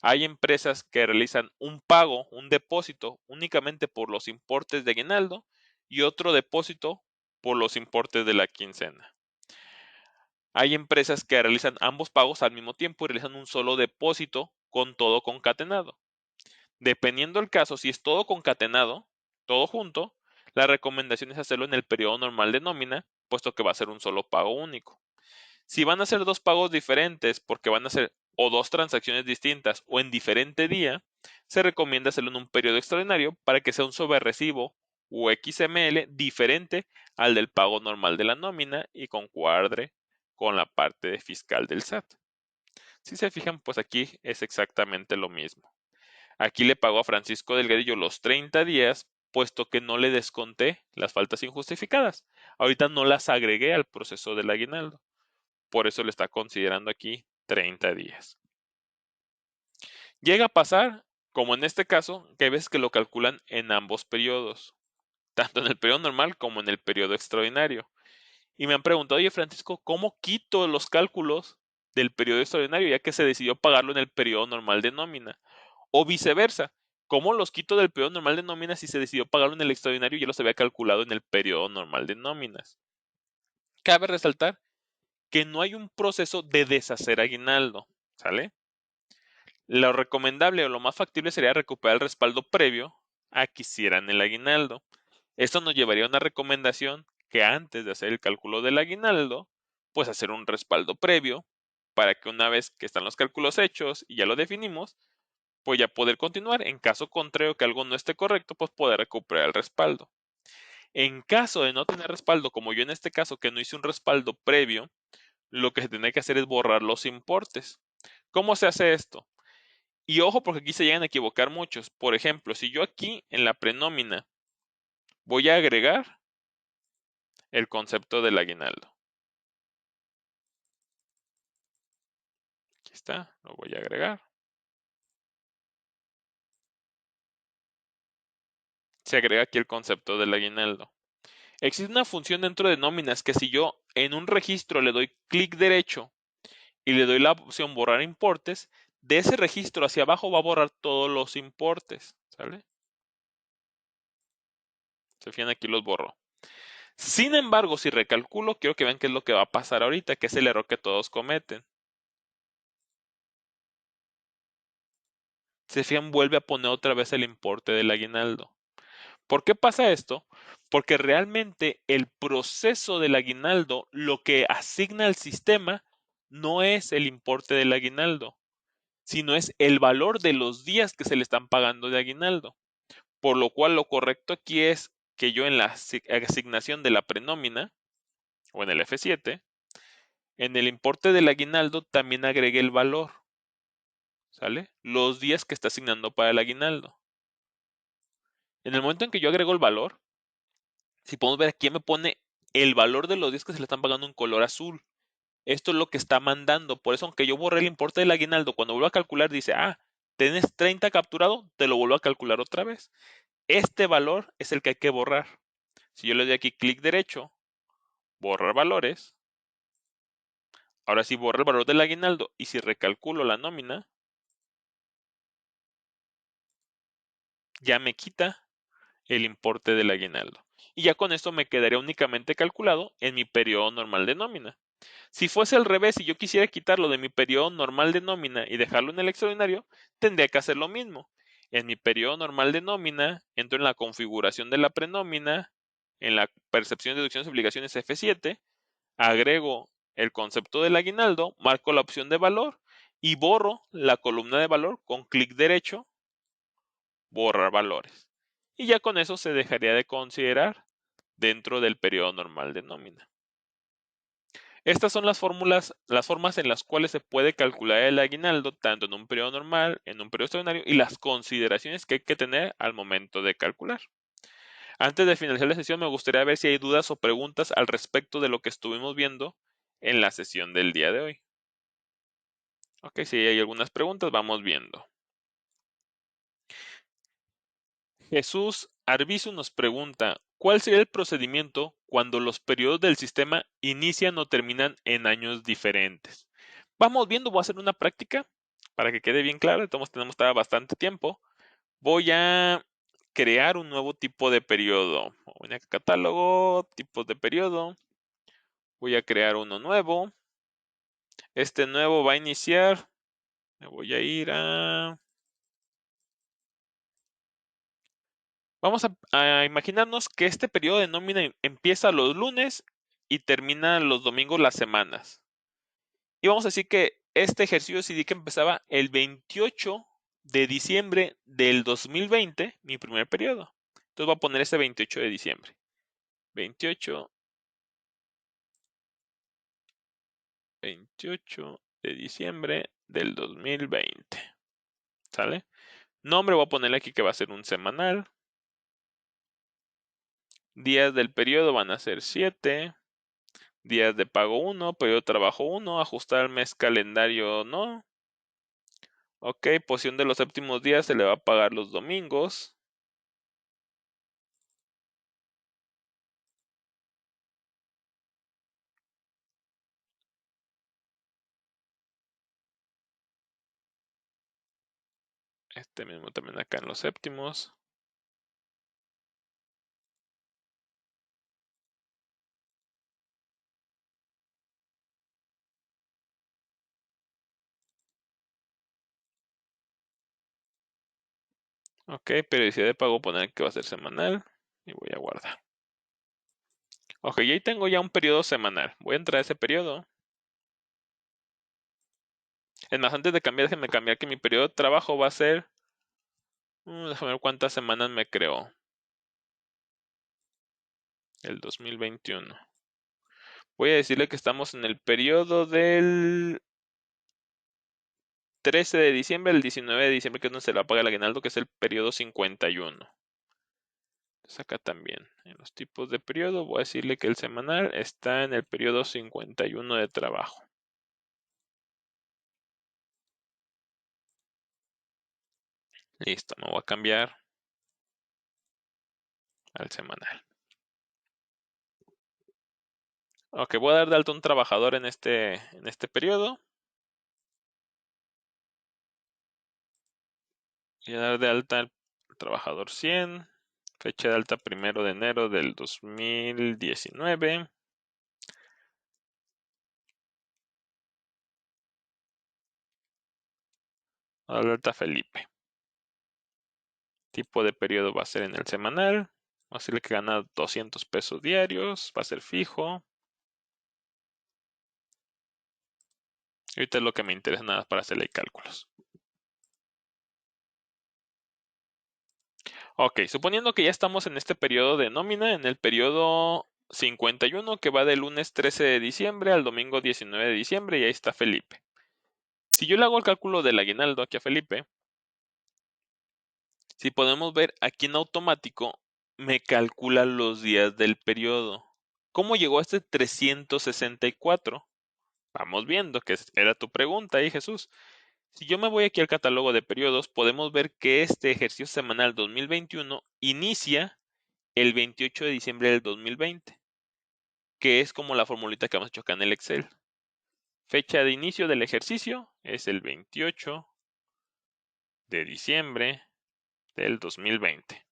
Hay empresas que realizan un pago, un depósito, únicamente por los importes de aguinaldo y otro depósito por los importes de la quincena. Hay empresas que realizan ambos pagos al mismo tiempo y realizan un solo depósito con todo concatenado. Dependiendo del caso, si es todo concatenado, todo junto, la recomendación es hacerlo en el periodo normal de nómina, puesto que va a ser un solo pago único. Si van a ser dos pagos diferentes, porque van a ser o dos transacciones distintas o en diferente día, se recomienda hacerlo en un periodo extraordinario para que sea un sobrerrecibo o XML diferente al del pago normal de la nómina y concuadre con la parte fiscal del SAT. Si se fijan, pues aquí es exactamente lo mismo. Aquí le pago a Francisco Delgadillo los 30 días, puesto que no le desconté las faltas injustificadas. Ahorita no las agregué al proceso del aguinaldo. Por eso le está considerando aquí 30 días. Llega a pasar, como en este caso, que hay veces que lo calculan en ambos periodos, tanto en el periodo normal como en el periodo extraordinario. Y me han preguntado, oye Francisco, ¿cómo quito los cálculos del periodo extraordinario ya que se decidió pagarlo en el periodo normal de nómina? O viceversa, ¿cómo los quito del periodo normal de nómina si se decidió pagarlo en el extraordinario y ya los había calculado en el periodo normal de nóminas? Cabe resaltar que no hay un proceso de deshacer aguinaldo, ¿sale? Lo recomendable o lo más factible sería recuperar el respaldo previo a que hicieran el aguinaldo. Esto nos llevaría a una recomendación que antes de hacer el cálculo del aguinaldo, pues hacer un respaldo previo para que una vez que están los cálculos hechos y ya lo definimos, pues ya poder continuar. En caso contrario que algo no esté correcto, pues poder recuperar el respaldo. En caso de no tener respaldo, como yo en este caso que no hice un respaldo previo, lo que se tiene que hacer es borrar los importes. ¿Cómo se hace esto? Y ojo porque aquí se llegan a equivocar muchos. Por ejemplo, si yo aquí en la prenómina voy a agregar el concepto del aguinaldo. Aquí está, lo voy a agregar. Se agrega aquí el concepto del aguinaldo. Existe una función dentro de nóminas que si yo en un registro le doy clic derecho y le doy la opción borrar importes, de ese registro hacia abajo va a borrar todos los importes, ¿sale? Se fijan, aquí los borro. Sin embargo, si recalculo, quiero que vean qué es lo que va a pasar ahorita, que es el error que todos cometen. Se fijan, vuelve a poner otra vez el importe del aguinaldo. ¿Por qué pasa esto? Porque realmente el proceso del aguinaldo, lo que asigna al sistema, no es el importe del aguinaldo, sino es el valor de los días que se le están pagando de aguinaldo. Por lo cual lo correcto aquí es que yo en la asignación de la prenómina, o en el F7, en el importe del aguinaldo también agregué el valor, ¿sale? Los días que está asignando para el aguinaldo. En el momento en que yo agrego el valor, si podemos ver aquí me pone el valor de los días que se le están pagando en color azul. Esto es lo que está mandando. Por eso, aunque yo borré el importe del aguinaldo, cuando vuelvo a calcular dice, tienes 30 capturado, te lo vuelvo a calcular otra vez. Este valor es el que hay que borrar. Si yo le doy aquí clic derecho, borrar valores, ahora sí borra el valor del aguinaldo y si recalculo la nómina, ya me quita el importe del aguinaldo. Y ya con esto me quedaría únicamente calculado en mi periodo normal de nómina. Si fuese al revés y yo quisiera quitarlo de mi periodo normal de nómina y dejarlo en el extraordinario, tendría que hacer lo mismo. En mi periodo normal de nómina, entro en la configuración de la prenómina, en la percepción, deducciones y obligaciones F7, agrego el concepto del aguinaldo, marco la opción de valor y borro la columna de valor con clic derecho, borrar valores. Y ya con eso se dejaría de considerar dentro del periodo normal de nómina. Estas son las fórmulas, las formas en las cuales se puede calcular el aguinaldo, tanto en un periodo normal, en un periodo extraordinario, y las consideraciones que hay que tener al momento de calcular. Antes de finalizar la sesión, me gustaría ver si hay dudas o preguntas al respecto de lo que estuvimos viendo en la sesión del día de hoy. Ok, si hay algunas preguntas, vamos viendo. Jesús Arbizu nos pregunta, ¿cuál sería el procedimiento cuando los periodos del sistema inician o terminan en años diferentes? Vamos viendo, voy a hacer una práctica para que quede bien claro, entonces tenemos todavía bastante tiempo. Voy a crear un nuevo tipo de periodo. Voy a catálogo, tipos de periodo. Voy a crear uno nuevo. Este nuevo va a iniciar. Me voy a ir a... Vamos a imaginarnos que este periodo de nómina empieza los lunes y termina los domingos las semanas. Y vamos a decir que este ejercicio decidí que empezaba el 28 de diciembre del 2020, mi primer periodo. Entonces voy a poner ese 28 de diciembre. 28 de diciembre del 2020. ¿Sale? Nombre voy a ponerle aquí que va a ser un semanal. Días del periodo van a ser 7. Días de pago 1, periodo de trabajo 1, ajustar al mes calendario no. Ok, posición de los séptimos días se le va a pagar los domingos. Este mismo también acá en los séptimos. Ok, periodicidad de pago poner que va a ser semanal. Y voy a guardar. Ok, y ahí tengo ya un periodo semanal. Voy a entrar a ese periodo. Es más, antes de cambiar, déjenme cambiar que mi periodo de trabajo va a ser... déjame ver cuántas semanas me creó. El 2021. Voy a decirle que estamos en el periodo del 13 de diciembre al 19 de diciembre, que es donde se le paga el aguinaldo, que es el periodo 51. Entonces acá también, en los tipos de periodo, voy a decirle que el semanal está en el periodo 51 de trabajo. Listo, me voy a cambiar al semanal. Ok, voy a dar de alta a un trabajador en este periodo. Voy a dar de alta al trabajador 100. Fecha de alta 1 de enero del 2019. Voy a dar de alta a Felipe. Tipo de periodo va a ser en el semanal. Voy a decirle que gana 200 pesos diarios. Va a ser fijo. Ahorita es lo que me interesa nada para hacerle cálculos. Ok, suponiendo que ya estamos en este periodo de nómina, en el periodo 51, que va del lunes 13 de diciembre al domingo 19 de diciembre, y ahí está Felipe. Si yo le hago el cálculo del aguinaldo aquí a Felipe, si podemos ver aquí en automático, me calcula los días del periodo. ¿Cómo llegó a este 364? Vamos viendo, que era tu pregunta ahí, Jesús. Si yo me voy aquí al catálogo de periodos, podemos ver que este ejercicio semanal 2021 inicia el 28 de diciembre del 2020, que es como la formulita que hemos hecho acá en el Excel. Fecha de inicio del ejercicio es el 28 de diciembre del 2020.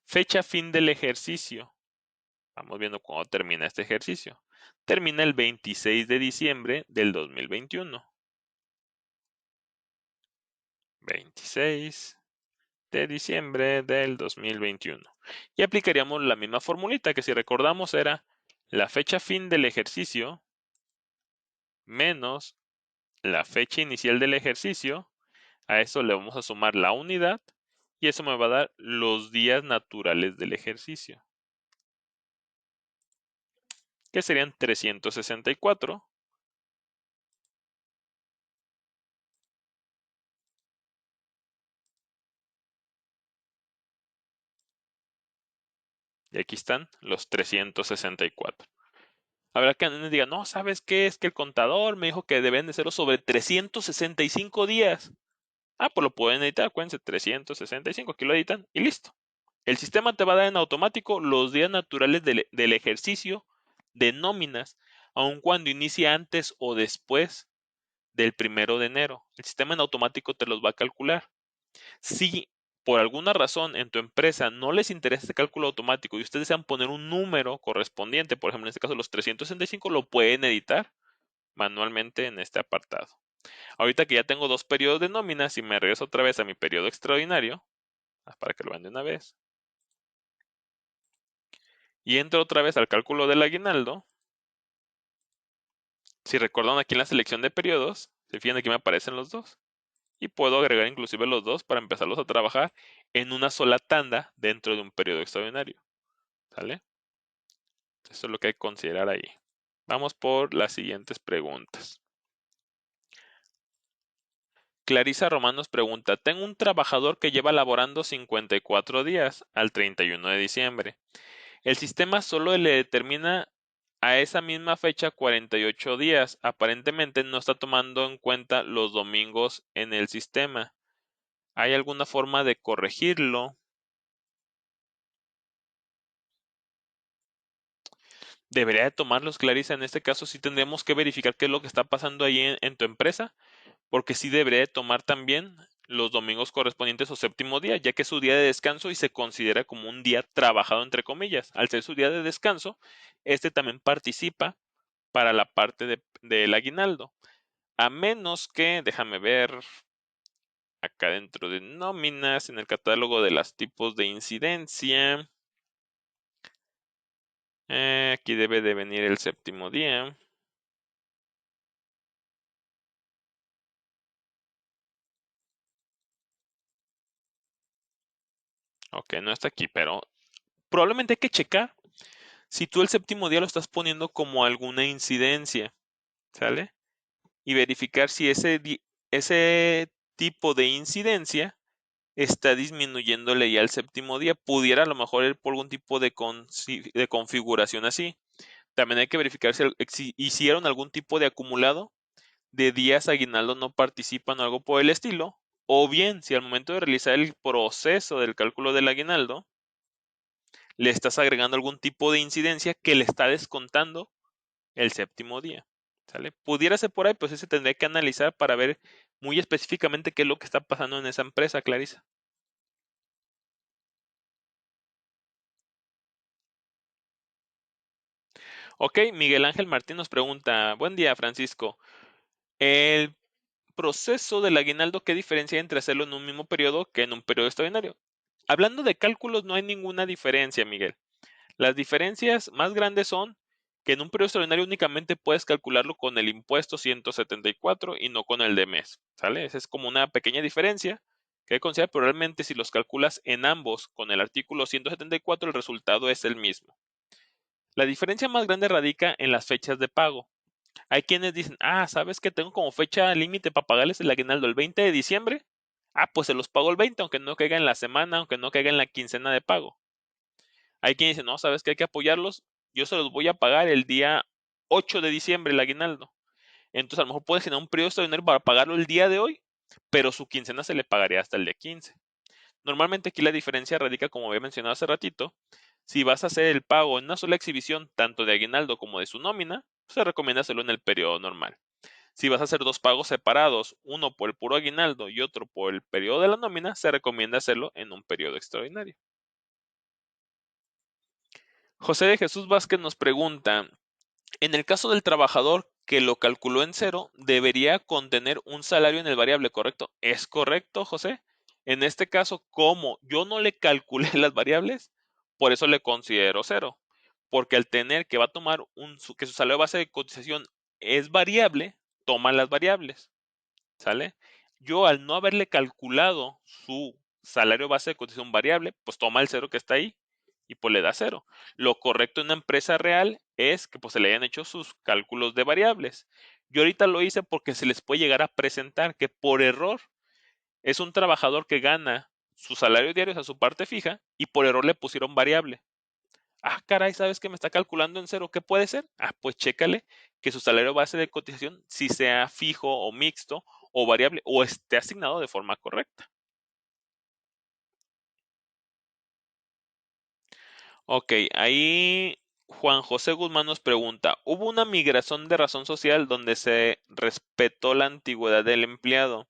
Fecha fin del ejercicio. Vamos viendo cuándo termina este ejercicio. Termina el 26 de diciembre del 2021. 26 de diciembre del 2021. Y aplicaríamos la misma formulita que si recordamos era la fecha fin del ejercicio menos la fecha inicial del ejercicio. A eso le vamos a sumar la unidad y eso me va a dar los días naturales del ejercicio, que serían 364. Y aquí están los 364. Habrá que alguien diga, no, ¿sabes qué? Es que el contador me dijo que deben de serlo sobre 365 días. Ah, pues lo pueden editar, acuérdense, 365, aquí lo editan y listo. El sistema te va a dar en automático los días naturales del ejercicio de nóminas, aun cuando inicie antes o después del 1 de enero. El sistema en automático te los va a calcular. Si por alguna razón en tu empresa no les interesa este cálculo automático y ustedes desean poner un número correspondiente, por ejemplo, en este caso los 365, lo pueden editar manualmente en este apartado. Ahorita que ya tengo dos periodos de nómina, si me regreso otra vez a mi periodo extraordinario, para que lo vean de una vez, y entro otra vez al cálculo del aguinaldo, si recuerdan aquí en la selección de periodos, se fijan aquí me aparecen los dos. Y puedo agregar inclusive los dos para empezarlos a trabajar en una sola tanda dentro de un periodo extraordinario. ¿Sale? Eso es lo que hay que considerar ahí. Vamos por las siguientes preguntas. Clarisa Román nos pregunta, tengo un trabajador que lleva laborando 54 días al 31 de diciembre. El sistema solo le determina a esa misma fecha 48 días. Aparentemente no está tomando en cuenta los domingos en el sistema. ¿Hay alguna forma de corregirlo? Debería de tomarlos, Clarisa. En este caso sí tendremos que verificar qué es lo que está pasando ahí en tu empresa, porque sí debería de tomar también los domingos correspondientes o séptimo día, ya que es su día de descanso y se considera como un día trabajado entre comillas. Al ser su día de descanso, este también participa para la parte del aguinaldo. A menos que, déjame ver, acá dentro de nóminas, en el catálogo de los tipos de incidencia, aquí debe de venir el séptimo día. Ok, no está aquí, pero probablemente hay que checar si tú el séptimo día lo estás poniendo como alguna incidencia, ¿sale? Y verificar si ese tipo de incidencia está disminuyéndole ya el séptimo día. Pudiera a lo mejor ir por algún tipo de configuración así. También hay que verificar si hicieron algún tipo de acumulado de días aguinaldo no participan o algo por el estilo. O bien, si al momento de realizar el proceso del cálculo del aguinaldo, le estás agregando algún tipo de incidencia que le está descontando el séptimo día. ¿Sale? Pudiera ser por ahí, pues ese tendría que analizar para ver muy específicamente qué es lo que está pasando en esa empresa, Clarisa. Ok, Miguel Ángel Martín nos pregunta, buen día, Francisco. El proceso del aguinaldo, ¿qué diferencia hay entre hacerlo en un mismo periodo que en un periodo extraordinario? Hablando de cálculos, no hay ninguna diferencia, Miguel. Las diferencias más grandes son que en un periodo extraordinario únicamente puedes calcularlo con el impuesto 174 y no con el de mes, ¿sale? Esa es como una pequeña diferencia que hay que considerar, pero realmente si los calculas en ambos con el artículo 174, el resultado es el mismo. La diferencia más grande radica en las fechas de pago. Hay quienes dicen, ¿sabes que tengo como fecha límite para pagarles el aguinaldo el 20 de diciembre? Pues se los pago el 20, aunque no caiga en la semana, aunque no caiga en la quincena de pago. Hay quien dice, no, sabes que hay que apoyarlos, yo se los voy a pagar el día 8 de diciembre el aguinaldo. Entonces a lo mejor puede generar un periodo extraordinario para pagarlo el día de hoy, pero su quincena se le pagaría hasta el día 15. Normalmente aquí la diferencia radica, como había mencionado hace ratito, si vas a hacer el pago en una sola exhibición, tanto de aguinaldo como de su nómina, se recomienda hacerlo en el periodo normal. Si vas a hacer dos pagos separados, uno por el puro aguinaldo y otro por el periodo de la nómina, se recomienda hacerlo en un periodo extraordinario. José de Jesús Vázquez nos pregunta, en el caso del trabajador que lo calculó en cero, debería contener un salario en el variable, ¿correcto? ¿Es correcto, José? En este caso, como yo no le calculé las variables, por eso le considero cero. Porque al tener que va a tomar que su salario base de cotización es variable, toma las variables. ¿Sale? Yo al no haberle calculado su salario base de cotización variable, pues toma el cero que está ahí y pues le da cero. Lo correcto en una empresa real es que pues se le hayan hecho sus cálculos de variables. Yo ahorita lo hice porque se les puede llegar a presentar que por error es un trabajador que gana su salario diario a su parte fija y por error le pusieron variable. Caray, ¿sabes que me está calculando en cero? ¿Qué puede ser? Pues chécale que su salario base de cotización si sea fijo o mixto o variable o esté asignado de forma correcta. Ok, ahí Juan José Guzmán nos pregunta, ¿hubo una migración de razón social donde se respetó la antigüedad del empleado?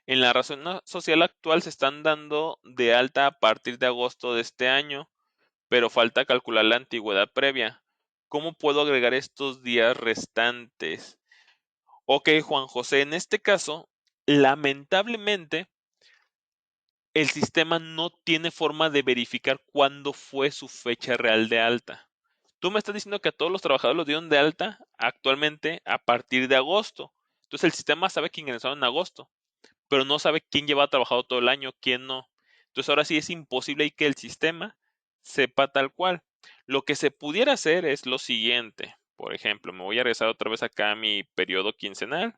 En la razón social actual se están dando de alta a partir de agosto de este año, pero falta calcular la antigüedad previa. ¿Cómo puedo agregar estos días restantes? Ok, Juan José, en este caso, lamentablemente, el sistema no tiene forma de verificar cuándo fue su fecha real de alta. Tú me estás diciendo que a todos los trabajadores los dieron de alta actualmente a partir de agosto. Entonces el sistema sabe que ingresaron en agosto, pero no sabe quién lleva trabajado todo el año, quién no. Entonces ahora sí es imposible y que el sistema sepa tal cual. Lo que se pudiera hacer es lo siguiente. Por ejemplo, me voy a regresar otra vez acá a mi periodo quincenal.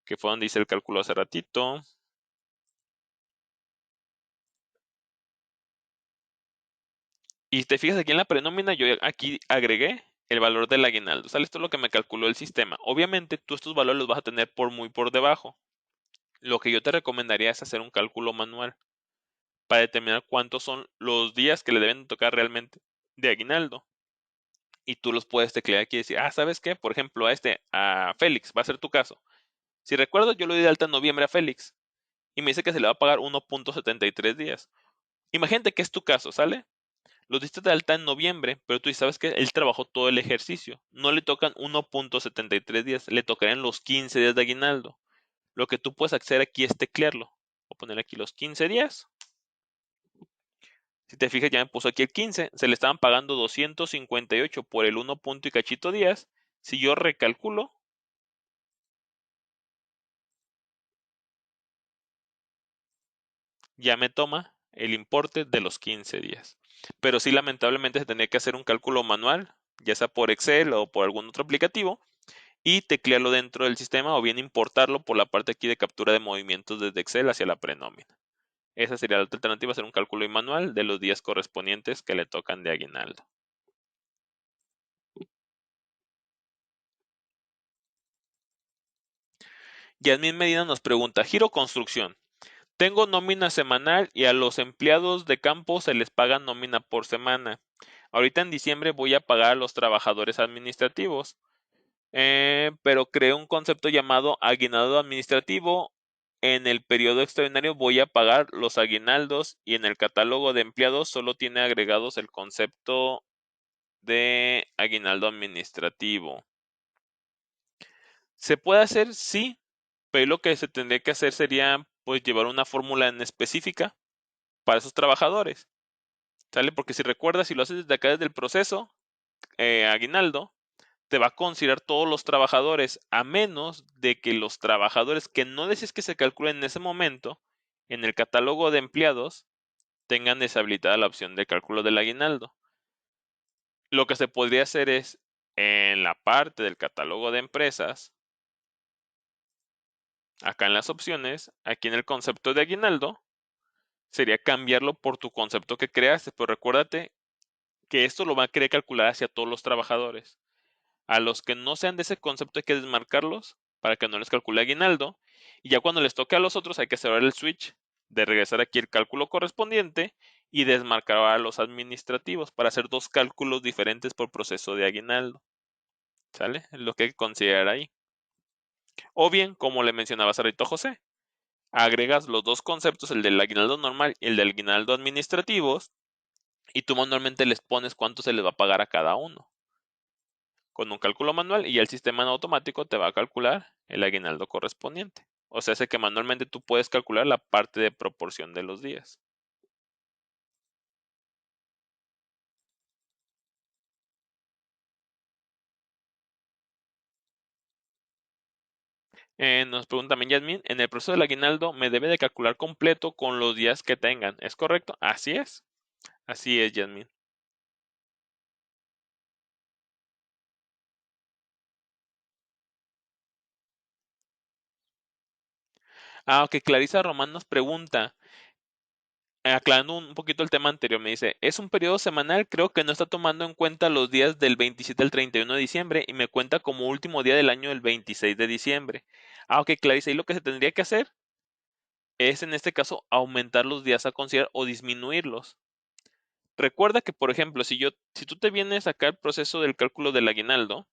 Ok, que fue donde hice el cálculo hace ratito. Y te fijas aquí en la prenómina, yo aquí agregué el valor del aguinaldo. ¿Sale? Esto es lo que me calculó el sistema. Obviamente tú estos valores los vas a tener muy por debajo. Lo que yo te recomendaría es hacer un cálculo manual para determinar cuántos son los días que le deben tocar realmente de aguinaldo. Y tú los puedes teclear aquí y decir, ¿sabes qué? Por ejemplo, a Félix, va a ser tu caso. Si recuerdo, yo lo di de alta en noviembre a Félix y me dice que se le va a pagar 1.73 días. Imagínate que es tu caso, ¿sale? Lo diste de alta en noviembre, pero tú sabes que él trabajó todo el ejercicio. No le tocan 1.73 días, le tocarán los 15 días de aguinaldo. Lo que tú puedes hacer aquí es teclearlo. Voy a poner aquí los 15 días. Si te fijas, ya me puso aquí el 15. Se le estaban pagando 258 por el 1 punto y cachito días. Si yo recalculo, ya me toma el importe de los 15 días. Pero sí, lamentablemente se tendría que hacer un cálculo manual, ya sea por Excel o por algún otro aplicativo, y teclearlo dentro del sistema o bien importarlo por la parte aquí de captura de movimientos desde Excel hacia la prenómina. Esa sería la otra alternativa, hacer un cálculo manual de los días correspondientes que le tocan de aguinaldo. Yasmín Medina nos pregunta, Giro Construcción. Tengo nómina semanal y a los empleados de campo se les paga nómina por semana. Ahorita en diciembre voy a pagar a los trabajadores administrativos, pero creo un concepto llamado aguinaldo administrativo. En el periodo extraordinario voy a pagar los aguinaldos y en el catálogo de empleados solo tiene agregados el concepto de aguinaldo administrativo. ¿Se puede hacer? Sí, pero lo que se tendría que hacer sería pues llevar una fórmula en específica para esos trabajadores. ¿Sale? Porque si recuerdas, si lo haces desde acá desde el proceso, aguinaldo, te va a considerar todos los trabajadores, a menos de que los trabajadores que no desees que se calculen en ese momento, en el catálogo de empleados, tengan deshabilitada la opción de cálculo del aguinaldo. Lo que se podría hacer es, en la parte del catálogo de empresas, acá en las opciones, aquí en el concepto de aguinaldo, sería cambiarlo por tu concepto que creaste, pero recuérdate que esto lo va a querer calcular hacia todos los trabajadores. A los que no sean de ese concepto hay que desmarcarlos para que no les calcule aguinaldo. Y ya cuando les toque a los otros hay que cerrar el switch de regresar aquí el cálculo correspondiente y desmarcar a los administrativos para hacer dos cálculos diferentes por proceso de aguinaldo. ¿Sale? Es lo que hay que considerar ahí. O bien, como le mencionaba hace rato José, agregas los dos conceptos, el del aguinaldo normal y el del aguinaldo administrativos, y tú manualmente les pones cuánto se les va a pagar a cada uno con un cálculo manual y el sistema en automático te va a calcular el aguinaldo correspondiente. O sea, hace que manualmente tú puedes calcular la parte de proporción de los días. Nos pregunta también Yasmin, en el proceso del aguinaldo me debe de calcular completo con los días que tengan. ¿Es correcto? Así es, Yasmin. Ok, Clarisa Román nos pregunta, aclarando un poquito el tema anterior, me dice, es un periodo semanal, creo que no está tomando en cuenta los días del 27 al 31 de diciembre y me cuenta como último día del año el 26 de diciembre. Ok, Clarisa, y lo que se tendría que hacer es en este caso aumentar los días a considerar o disminuirlos. Recuerda que, por ejemplo, si tú te vienes acá al proceso del cálculo del aguinaldo,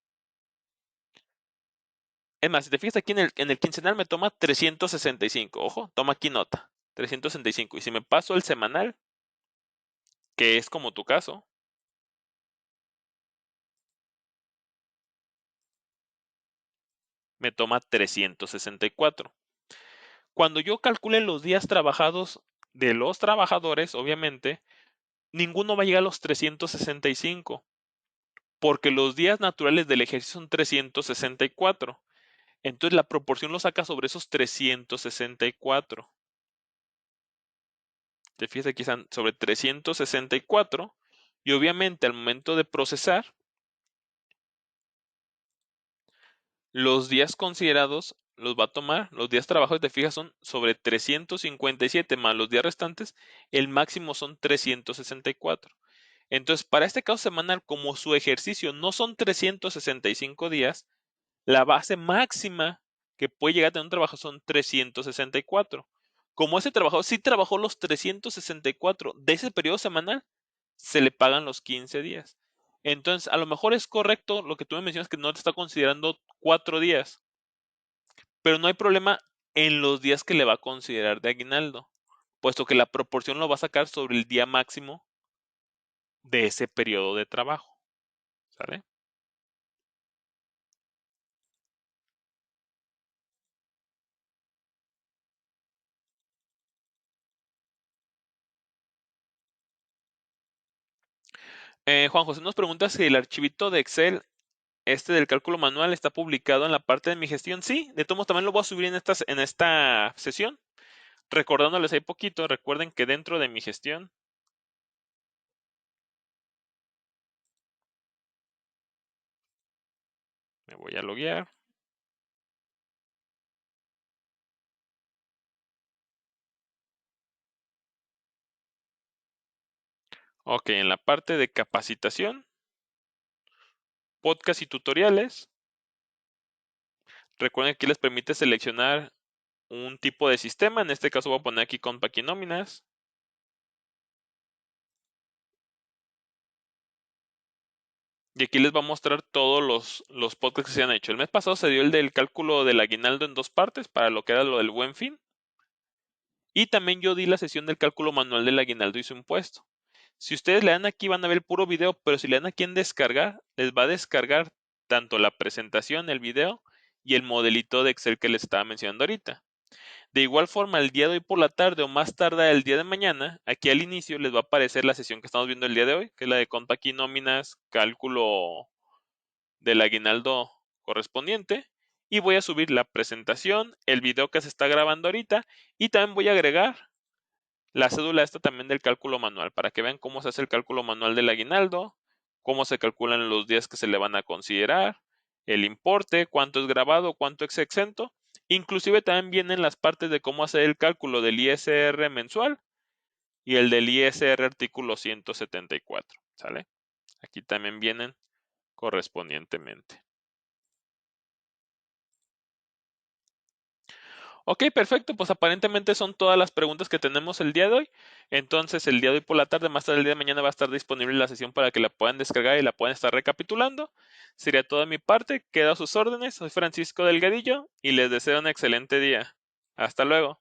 es más, si te fijas aquí en el quincenal me toma 365, ojo, toma aquí nota, 365, y si me paso el semanal, que es como tu caso, me toma 364. Cuando yo calcule los días trabajados de los trabajadores, obviamente, ninguno va a llegar a los 365, porque los días naturales del ejercicio son 364. Entonces la proporción lo saca sobre esos 364. Te fijas aquí están sobre 364 y obviamente al momento de procesar, los días considerados los va a tomar, los días de trabajo, si te fijas, son sobre 357 más los días restantes, el máximo son 364. Entonces, para este caso semanal, como su ejercicio no son 365 días, la base máxima que puede llegar a tener un trabajo son 364. Como ese trabajador sí trabajó los 364 de ese periodo semanal, se le pagan los 15 días. Entonces, a lo mejor es correcto lo que tú me mencionas, que no te está considerando 4 días, pero no hay problema en los días que le va a considerar de aguinaldo, puesto que la proporción lo va a sacar sobre el día máximo de ese periodo de trabajo. ¿Sale? Juan José nos pregunta si el archivito de Excel, este del cálculo manual, está publicado en la parte de mi gestión. Sí, de todos modos también lo voy a subir en esta sesión. Recordándoles ahí poquito, recuerden que dentro de mi gestión, me voy a loguear. Ok, en la parte de capacitación, podcast y tutoriales, recuerden que aquí les permite seleccionar un tipo de sistema. En este caso voy a poner aquí Compact y Nóminas. Y aquí les va a mostrar todos los podcasts que se han hecho. El mes pasado se dio el del cálculo del aguinaldo en 2 partes para lo que era lo del Buen Fin. Y también yo di la sesión del cálculo manual del aguinaldo y su impuesto. Si ustedes le dan aquí van a ver el puro video, pero si le dan aquí en descargar, les va a descargar tanto la presentación, el video y el modelito de Excel que les estaba mencionando ahorita. De igual forma, el día de hoy por la tarde o más tarde el día de mañana, aquí al inicio les va a aparecer la sesión que estamos viendo el día de hoy, que es la de Compact y Nóminas, cálculo del aguinaldo correspondiente. Y voy a subir la presentación, el video que se está grabando ahorita y también voy a agregar la cédula esta también del cálculo manual, para que vean cómo se hace el cálculo manual del aguinaldo, cómo se calculan los días que se le van a considerar, el importe, cuánto es grabado, cuánto es exento. Inclusive también vienen las partes de cómo hacer el cálculo del ISR mensual y el del ISR artículo 174. ¿Sale? Aquí también vienen correspondientemente. Ok, perfecto. Pues aparentemente son todas las preguntas que tenemos el día de hoy. Entonces, el día de hoy por la tarde, más tarde el día de mañana va a estar disponible la sesión para que la puedan descargar y la puedan estar recapitulando. Sería todo de mi parte. Quedo a sus órdenes. Soy Francisco Delgadillo y les deseo un excelente día. Hasta luego.